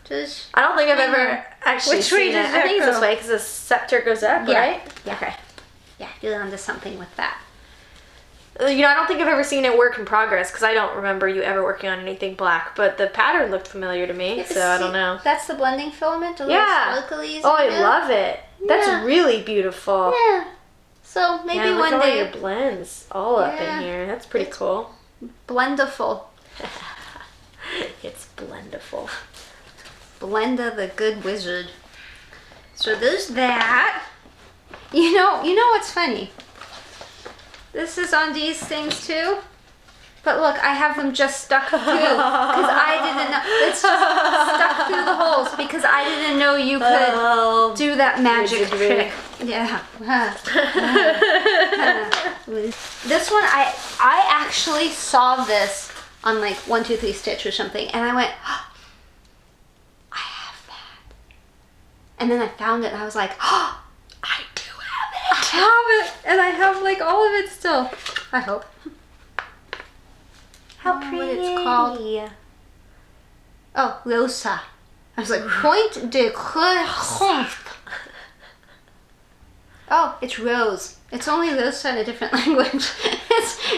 just... I don't think I've ever actually Which way seen does it. that I think it's go? this way because the scepter goes up, Yeah. right? Yeah. Okay. Yeah, you're onto something with that. You know, I don't think I've ever seen it work in progress because I don't remember you ever working on anything black, but the pattern looked familiar to me, so I don't know. That's the blending filament? The Yeah. little sparklies Oh, I in it? love it. That's Yeah. really beautiful. Yeah. So maybe Yeah, look one at all day... your blends all up Yeah. in here. That's pretty cool. Blenderful. It's blendiful. Blenda the Good Wizard. So there's that. You know what's funny? This is on these things too. But look, I have them just stuck through because I didn't know. It's just stuck through the holes because I didn't know you could do that magic wizardry. trick. Yeah. This one, I actually saw this on like 1, 2, 3 Stitch or something, and I went, oh, I have that. And then I found it, and I was like, oh, I do have it. I have it, and I have like all of it still. I hope. How What pretty. it's called. Oh, Rosa. I was like, Point de Croix. Oh, it's Rose. It's only Rosa in a different language.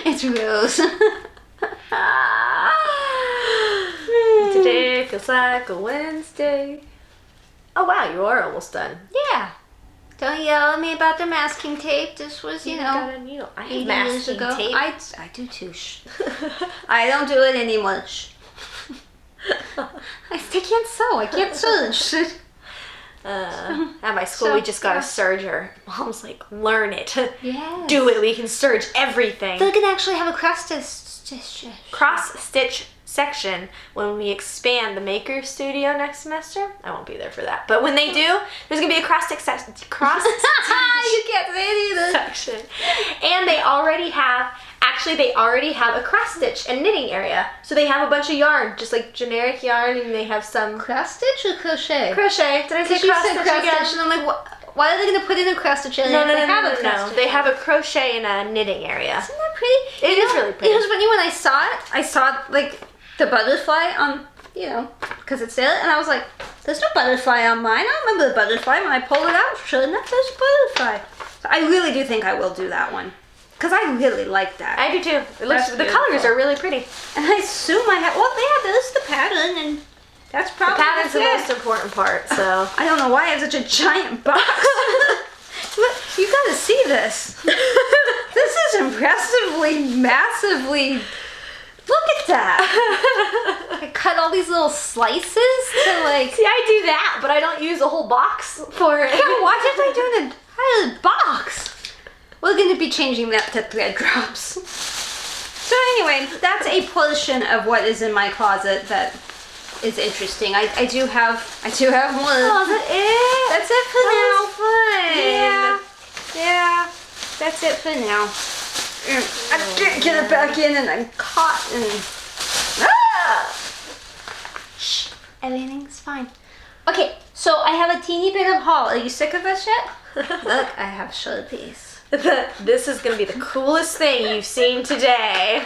It's Rose. Today feels like a Wednesday. Oh wow, you are almost done. Yeah. Don't yell at me about the masking tape. This was, you know, got a needle. I 80 have years masking ago. tape. I do too. Shh. I don't do it anymore. Shh. I can't sew. I can't sew. At my school, we just got a serger. Mom's like, learn it. Yes. Do it. We can serge everything. They're gonna actually have a Cross stitch section when we expand the maker studio next semester. I won't be there for that, but when they do, there's gonna be a cross stitch You can't say it either. section. And they already have a cross stitch and knitting area. So they have a bunch of yarn, just like generic yarn, and they have some Cross stitch or crochet? crochet. Did I say Because you cross said stitch cross again? stitch, and I'm like, why are they gonna put in a cross stitch? No. Stitch They have a crochet and a knitting area. Isn't that pretty? It is really pretty. It was funny when I saw like the butterfly on, you know, because it's there, and I was like, there's no butterfly on mine. I don't remember the butterfly. When I pulled it out, sure enough, there's a butterfly. So I really do think I will do that one. Because I really like that. I do too. It looks, That's the colors beautiful. are really pretty. And I assume I have, well, yeah, there's the pattern, and that's probably The pattern's the it. most important part, so. I don't know why I have such a giant box. Look, you gotta see this. This is impressively, massively. Look at that. I cut all these little slices to like. See, I do that, but I don't use a whole box for it. Yeah, why did I do the entire box? We're gonna be changing that to thread drops. So anyway, that's a portion of what is in my closet that is interesting. I do have more. Oh, That's it for now. That was fun. Yeah. That's it for now. I can't get it back in and I'm caught and... Shh. Everything's fine. Okay, so I have a teeny bit of haul. Are you sick of this yet? Look, I have Sharpies. This is going to be the coolest thing you've seen today.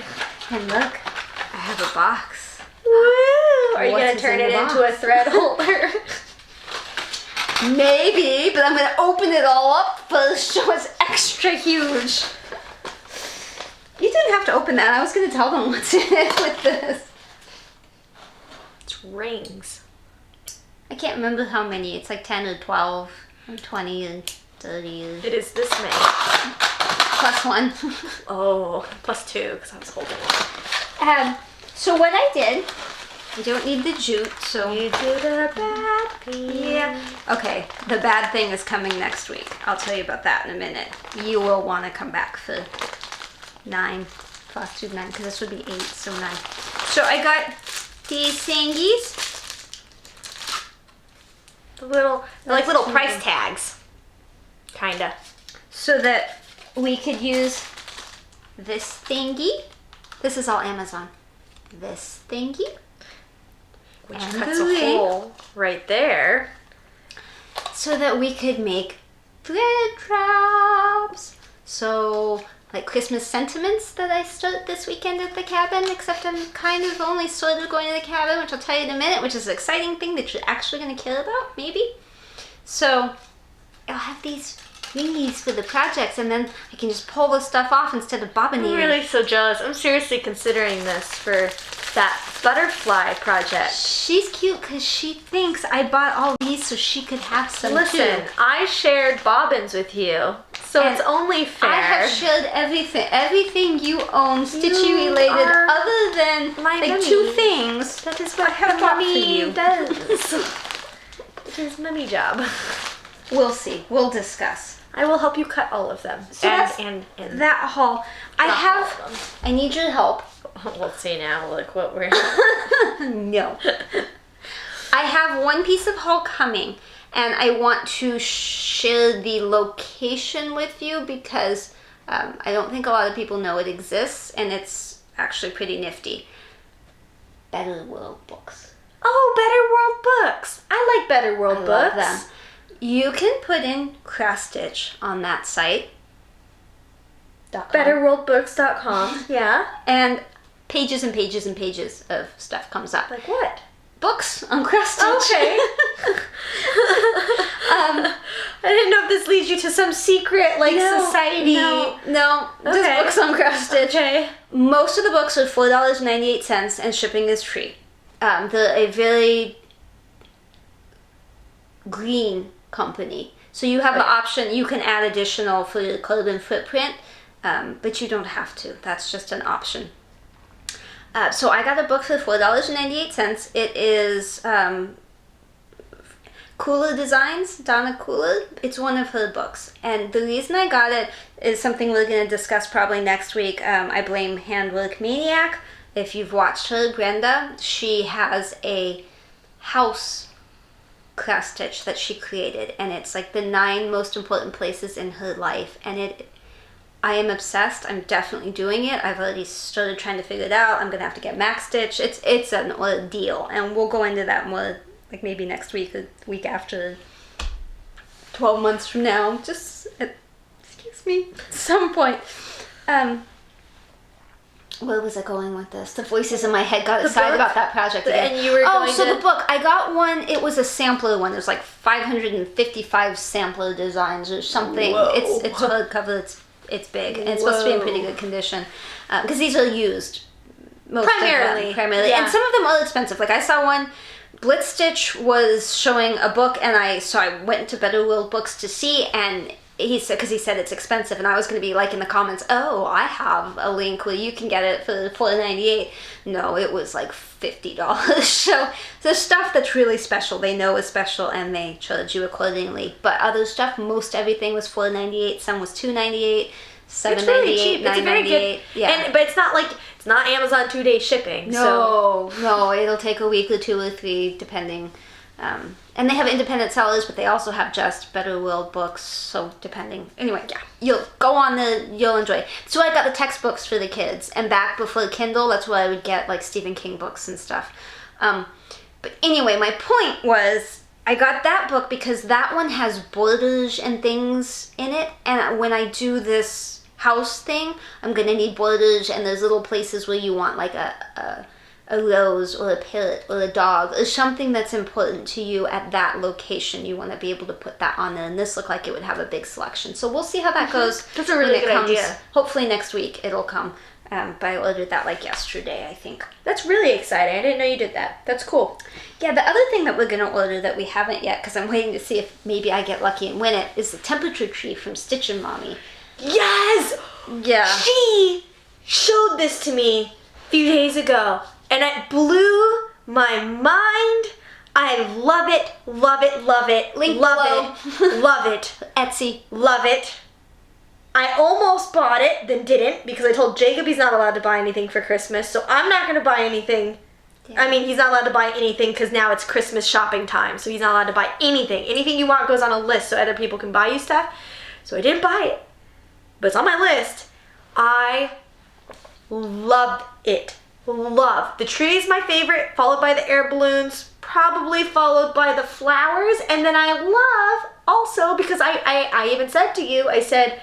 And look, I have a box. Woo! Are you What going to is turn in it the into a box? thread holder? Maybe, but I'm going to open it all up first so it's extra huge. You didn't have to open that. I was going to tell them what's in it with this. It's rings. I can't remember how many. It's like 10 or 12 or 20 or 30 or... It is this many. Plus one. Oh, plus 2 because I was holding it. So what I did, I don't need the jute, so... You did a bad thing. Yeah. Okay, the bad thing is coming next week. I'll tell you about that in a minute. You will want to come back for 9, FlossTube 9, because this would be 8, so 9. So I got these thingies. They're like little price tags. Kinda. So that we could use this thingy. This is all Amazon. This thingy. Which And cuts the a ring. hole right there. So that we could make thread drops. So, like Christmas sentiments that I start this weekend at the cabin, except I'm kind of only sort of going to the cabin, which I'll tell you in a minute, which is an exciting thing that you're actually going to care about, maybe. So, I'll have these thingies for the projects, and then I can just pull the stuff off instead of bobbinating. I'm really so jealous. I'm seriously considering this for that butterfly project. She's cute because she thinks I bought all these so she could have some Listen, too. I shared bobbins with you, so And it's only fair. I have shared everything you own stitching related are other than my like mummy. 2 things. That is what I have bought for mommy you. does. It is mummy job. We'll see. We'll discuss. I will help you cut all of them. So that's and that haul. I drop have. all of I need your help. them. We'll see now. Look what we're. No. I have one piece of haul coming, and I want to share the location with you because I don't think a lot of people know it exists, and it's actually pretty nifty. Better World Books. Oh, Better World Books. I like Better World I Books. love them. You can put in cross-stitch on that site. BetterWorldBooks.com. Yeah. And pages and pages and pages of stuff comes up. Like what? Books on cross-stitch. Okay. I didn't know if this leads you to some secret society. No, just Okay. books on cross-stitch. Okay. Most of the books are $4.98 and shipping is free. They're a very green company. So you have the option, you can add additional for your carbon footprint, but you don't have to. That's just an option. So I got a book for $4.98. It is Cooler Designs, Donna Cooler. It's one of her books. And the reason I got it is something we're going to discuss probably next week. I blame HandworkManiac. If you've watched her, Brenda, she has a house cross stitch that she created. And it's like the 9 most important places in her life. And I am obsessed. I'm definitely doing it. I've already started trying to figure it out. I'm going to have to get max stitch. It's an ordeal. And we'll go into that more like maybe next week or week after, 12 months from now. Just, excuse me, at some point. Where was I going with this? The voices in my head got excited about that project again. And you were going so the book. I got one. It was a sampler one. There's like 555 sampler designs or something. Whoa. It's hardcover. It's big. And it's supposed to be in pretty good condition. Because these are used. Primarily. Yeah. And some of them are expensive. Like I saw one, BlitStitch was showing a book, and I went to Better World Books to see, and he said it's expensive, and I was going to be like in the comments, oh, I have a link where you can get it for $4.98. No, it was like $50. So there's stuff that's really special. They know is special, and they charge you accordingly. But other stuff, most everything was $4.98. Some was $2.98. $7.98, It's a very good. Yeah. But it's not Amazon 2-day shipping. No, it'll take a week or 2 or 3 depending. And they have independent sellers, but they also have just Better World books. So depending. Anyway, yeah, you'll enjoy it. So I got the textbooks for the kids, and back before Kindle, that's where I would get like Stephen King books and stuff. But anyway, my point was I got that book because that one has borders and things in it, and when I do this house thing, I'm gonna need borders, and there's little places where you want like a rose or a parrot or a dog or something that's important to you at that location. You want to be able to put that on there, and this looked like it would have a big selection. So we'll see how that goes. That's a really good idea. Hopefully next week it'll come. But I ordered that like yesterday, I think. That's really exciting. I didn't know you did that. That's cool. Yeah, the other thing that we're going to order that we haven't yet, because I'm waiting to see if maybe I get lucky and win it, is the temperature tree from Stitchin Mommy. Yes! Yeah. She showed this to me a few days ago, and it blew my mind. I love it, love it, love it. Link love below. it, love it. Etsy. Love it. I almost bought it, then didn't, because I told Jacob he's not allowed to buy anything for Christmas, so I'm not going to buy anything. Yeah. I mean, he's not allowed to buy anything because now it's Christmas shopping time, so he's not allowed to buy anything. Anything you want goes on a list so other people can buy you stuff. So I didn't buy it, but it's on my list. I loved it. Love. The tree is my favorite, followed by the air balloons, probably followed by the flowers, and then I love also, because I even said to you, I said,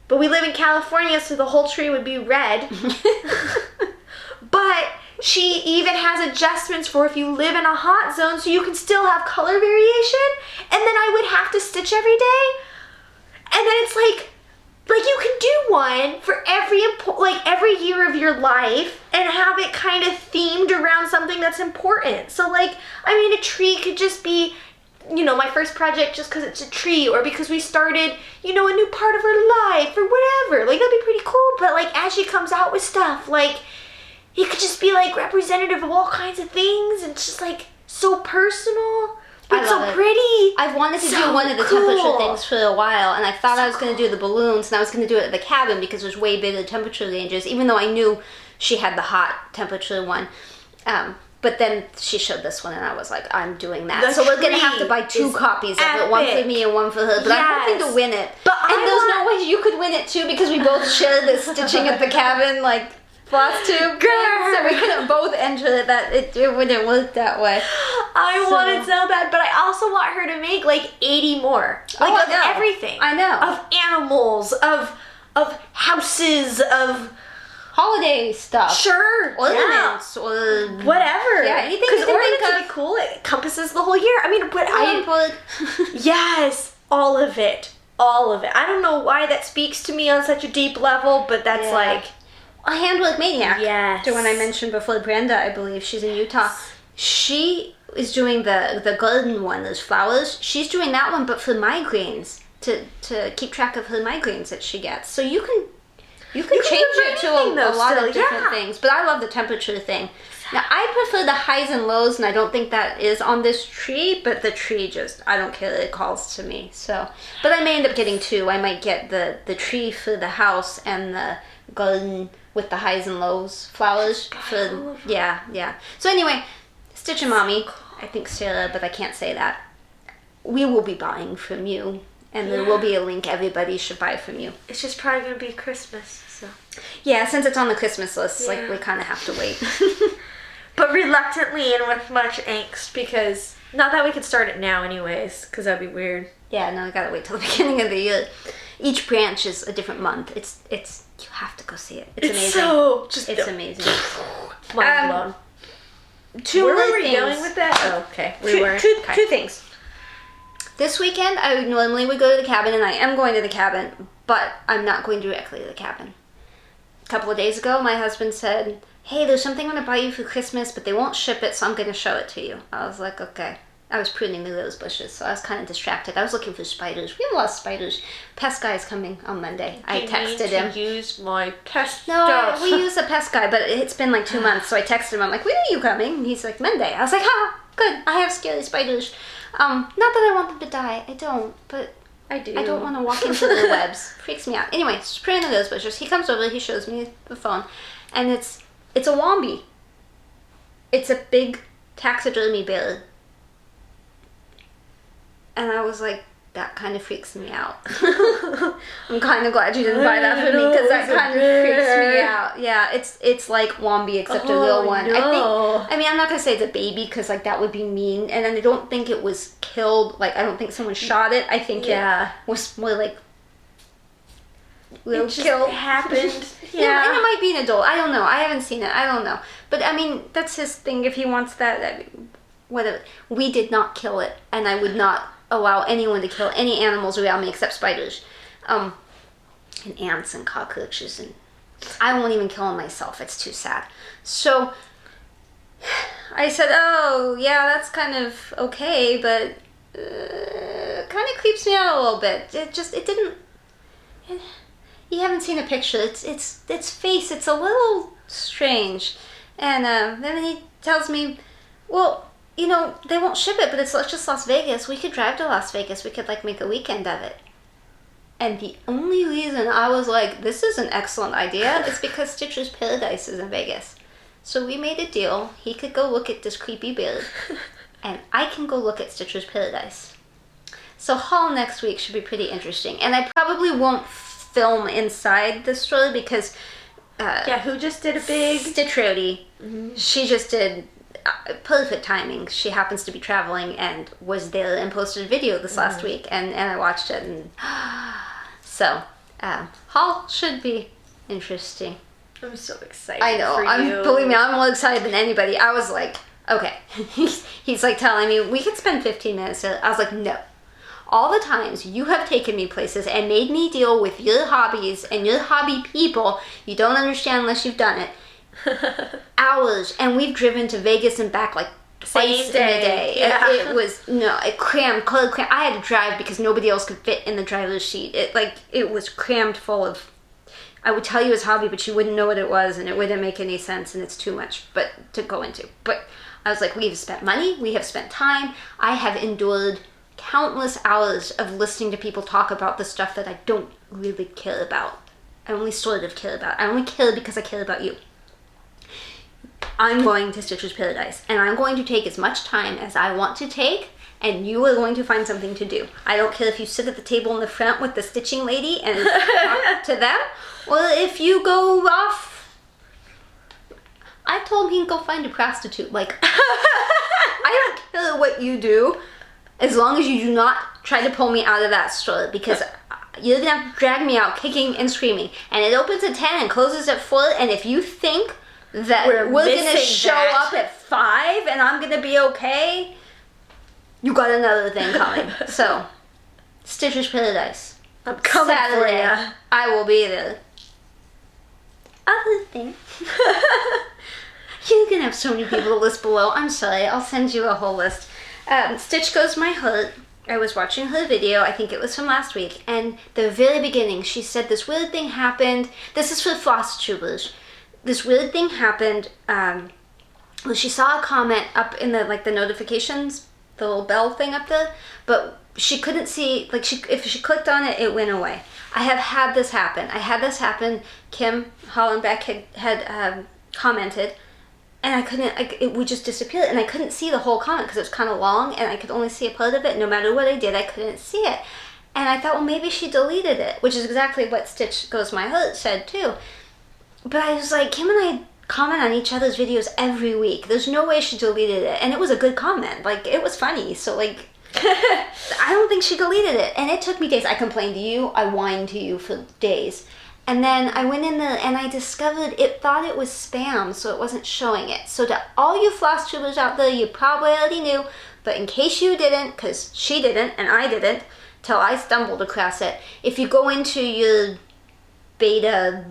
but we live in California, so the whole tree would be red. But she even has adjustments for if you live in a hot zone, so you can still have color variation. And then I would have to stitch every day. And then it's like you can do one for every year of your life and have it kind of themed around something that's important. So a tree could just be, my first project just because it's a tree, or because we started, a new part of her life, or whatever. That'd be pretty cool. But as she comes out with stuff, it could just be representative of all kinds of things, and it's just so personal, but so pretty. I've wanted to do one of the temperature things for a while, and I thought I was going to do the balloons, and I was going to do it at the cabin because there's way bigger temperature ranges, even though I knew she had the hot temperature one. But then she showed this one, and I was like, I'm doing that. So we're going to have to buy 2 copies of it, one for me and one for her. But I'm hoping to win it. And there's no way you could win it, too, because we both share the stitching at the cabin, FlossTube. So we couldn't both enter it. That it wouldn't work that way. I want it so bad, but I also want her to make 80 more. Of everything. I know. Of animals, of houses, of holiday stuff. Sure. Ornaments or whatever. Yeah, anything. Because ornaments would be cool. It encompasses the whole year. Yes, all of it. All of it. I don't know why that speaks to me on such a deep level, but that's a HandworkManiac. Yes. The one I mentioned before, Brenda, I believe. She's in Utah. She is doing the garden one, those flowers. She's doing that one, but for migraines, to keep track of her migraines that she gets. So you can change it to a lot of different things. But I love the temperature thing. Now, I prefer the highs and lows, and I don't think that is on this tree, but the tree I don't care, it calls to me. So, but I may end up getting 2. I might get the tree for the house and the garden with the highs and lows flowers. Yeah. So anyway, Stitchin Mommy, I think Sarah, but I can't say that. We will be buying from you, and there will be a link everybody should buy from you. It's just probably going to be Christmas, so. Yeah, since it's on the Christmas list, we kind of have to wait. But reluctantly and with much angst, because not that we could start it now anyways, because that'd be weird. Yeah, no, I gotta wait till the beginning of the year. Each branch is a different month. It's you have to go see it. It's amazing. It's amazing. Mind blown. Where were we going with that? Oh, okay. Two things. This weekend, I normally would go to the cabin, and I am going to the cabin, but I'm not going directly to the cabin. A couple of days ago, my husband said, hey, there's something I'm going to buy you for Christmas, but they won't ship it, so I'm going to show it to you. I was like, okay. I was pruning the rose bushes, so I was kind of distracted. I was looking for spiders. We have a lot of spiders. Pest guy's coming on Monday. I texted him. To use my pest stuff. We use a pest guy, but it's been 2 months, so I texted him. I'm like, when are you coming? And he's like, Monday. I was like, good. I have scary spiders. Not that I want them to die. I don't, but I do. I don't want to walk into the webs. Freaks me out. Anyway, spraying the nose bushes. He comes over, he shows me the phone, and it's a wombi. It's a big taxidermy bear. And I was like, that kind of freaks me out. I'm kind of glad you didn't buy that for me, because that kind of freaks me out. Yeah, it's like Wombi, except a real one. No. I mean, I'm not going to say it's a baby, because like that would be mean. And I don't think it was killed. Like, I don't think someone shot it. I think it was more like it just happened. Yeah. And it might be an adult. I don't know. I haven't seen it. I don't know. But I mean, that's his thing. If he wants that, I mean, whatever. We did not kill it, and I would not allow anyone to kill any animals around me except spiders, and ants and cockroaches, and I won't even kill them myself. It's too sad. So I said, oh yeah, that's kind of okay, but kind of creeps me out a little bit. You haven't seen a picture. Its face, it's a little strange. And then he tells me, well, you know, they won't ship it, but it's just Las Vegas. We could drive to Las Vegas. We could, like, make a weekend of it. And the only reason I was like, this is an excellent idea, is because Stitcher's Paradise is in Vegas. So we made a deal. He could go look at this creepy bear, and I can go look at Stitcher's Paradise. So haul next week should be pretty interesting. And I probably won't film inside the stroller, because who just did a big Stitch Roadie? Mm-hmm. She just did perfect timing. She happens to be traveling and was there and posted a video this last week, and I watched it, and so haul should be interesting. I'm so excited. I know. Believe me, I'm more excited than anybody. I was like, okay. He's like telling me we could spend 15 minutes. I was like, no. All the times you have taken me places and made me deal with your hobbies and your hobby people, you don't understand unless you've done it. Hours, and we've driven to Vegas and back like twice in a day. Yeah. It was crammed. I had to drive because nobody else could fit in the driver's seat. It was crammed full of. I would tell you his hobby, but you wouldn't know what it was, and it wouldn't make any sense, and it's too much, but to go into. But I was like, we've spent money, we have spent time. I have endured countless hours of listening to people talk about the stuff that I don't really care about. I only sort of care about. I only care because I care about you. I'm going to Stitcher's Paradise, and I'm going to take as much time as I want to take, and you are going to find something to do. I don't care if you sit at the table in the front with the stitching lady and talk to them, or if you go off. I told him he can go find a prostitute. Like, I don't care what you do, as long as you do not try to pull me out of that stroller, because you're going to have to drag me out kicking and screaming. And it opens at 10 and closes at 4, and if you think that we're gonna show up at 5 and I'm gonna be okay, you got another thing coming. So, Stitcher's Paradise. I'm coming Saturday, for you. I will be there. Other thing. You're gonna have so many people to list below. I'm sorry, I'll send you a whole list. Stitch Goes My Heart. I was watching her video, I think it was from last week, and the very beginning she said this weird thing happened. This is for FlossTubers. This weird thing happened. Well, she saw a comment up in the notifications, the little bell thing up there, but she couldn't see, if she clicked on it, it went away. I have had this happen. Kim Hollenback had commented, and I couldn't, it would just disappear, and I couldn't see the whole comment because it was kind of long, and I could only see a part of it. No matter what I did, I couldn't see it. And I thought, well, maybe she deleted it, which is exactly what Stitch Goes My Heart said too. But I was like, Kim and I comment on each other's videos every week. There's no way she deleted it. And it was a good comment. Like, it was funny. So, I don't think she deleted it. And it took me days. I complained to you. I whined to you for days. And then I went in there and I discovered it thought it was spam, so it wasn't showing it. So to all you FlossTubers out there, you probably already knew. But in case you didn't, because she didn't and I didn't, till I stumbled across it, if you go into your beta,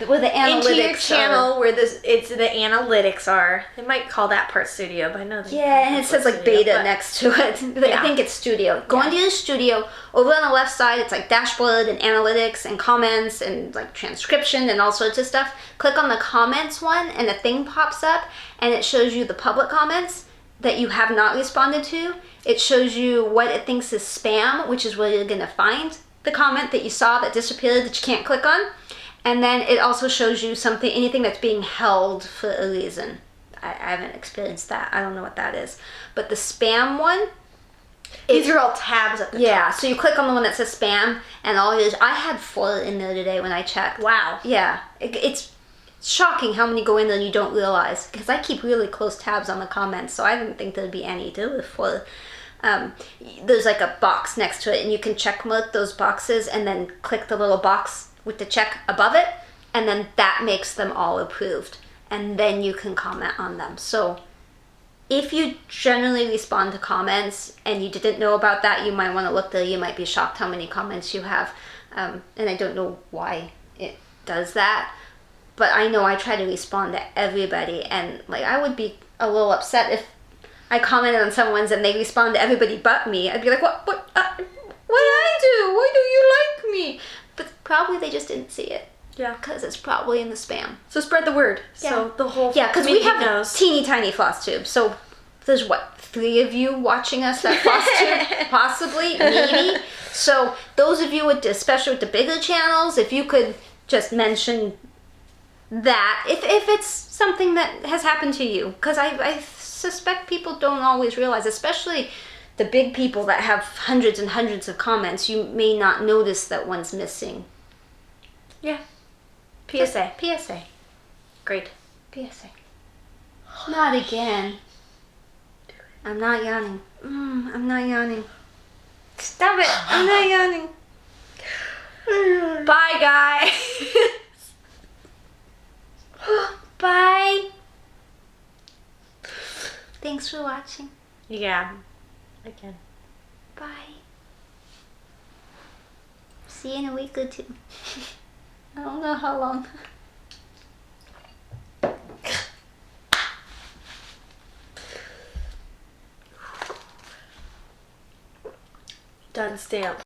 where the analytics into your channel where it's the analytics are. They might call that part studio, but I know. And it says beta next to it. I think it's studio. Go into your studio. Over on the left side, it's dashboard and analytics and comments and transcription and all sorts of stuff. Click on the comments one, and a thing pops up, and it shows you the public comments. that you have not responded to. It shows you what it thinks is spam, which is where you're gonna find the comment that you saw that disappeared that you can't click on. And then it also shows you anything that's being held for a reason. I haven't experienced that. I don't know what that is. But the spam one, these are all tabs at the top. Yeah, so you click on the one that says spam, and I had 4 in there today when I checked. Wow. Yeah, it's shocking how many go in there and you don't realize, because I keep really close tabs on the comments, so I didn't think there'd be any. There were 4. There's like a box next to it, and you can check mark those boxes and then click the little box with the check above it, and then that makes them all approved, and then you can comment on them. So if you generally respond to comments and you didn't know about that, you might want to look there. You might be shocked how many comments you have, and I don't know why it does that, but I know I try to respond to everybody, and like I would be a little upset if I commented on someone's and they respond to everybody but me. I'd be like, what did I do? Why don't you like me? But probably they just didn't see it. Yeah. Because it's probably in the spam. So spread the word. Yeah. So the whole because we have knows. teeny tiny FlossTube. So there's 3 of you watching us that FlossTube, possibly, maybe. So those of you especially with the bigger channels, if you could just mention that, if it's something that has happened to you, because I suspect people don't always realize, especially the big people that have hundreds and hundreds of comments, you may not notice that one's missing. Yeah. PSA. PSA. Great. PSA. Not again. I'm not yawning. I'm not yawning. Stop it. I'm not yawning. Bye, guys. Bye. Thanks for watching. Yeah. Again. Bye. See you in a week or 2. I don't know how long. Done stamp.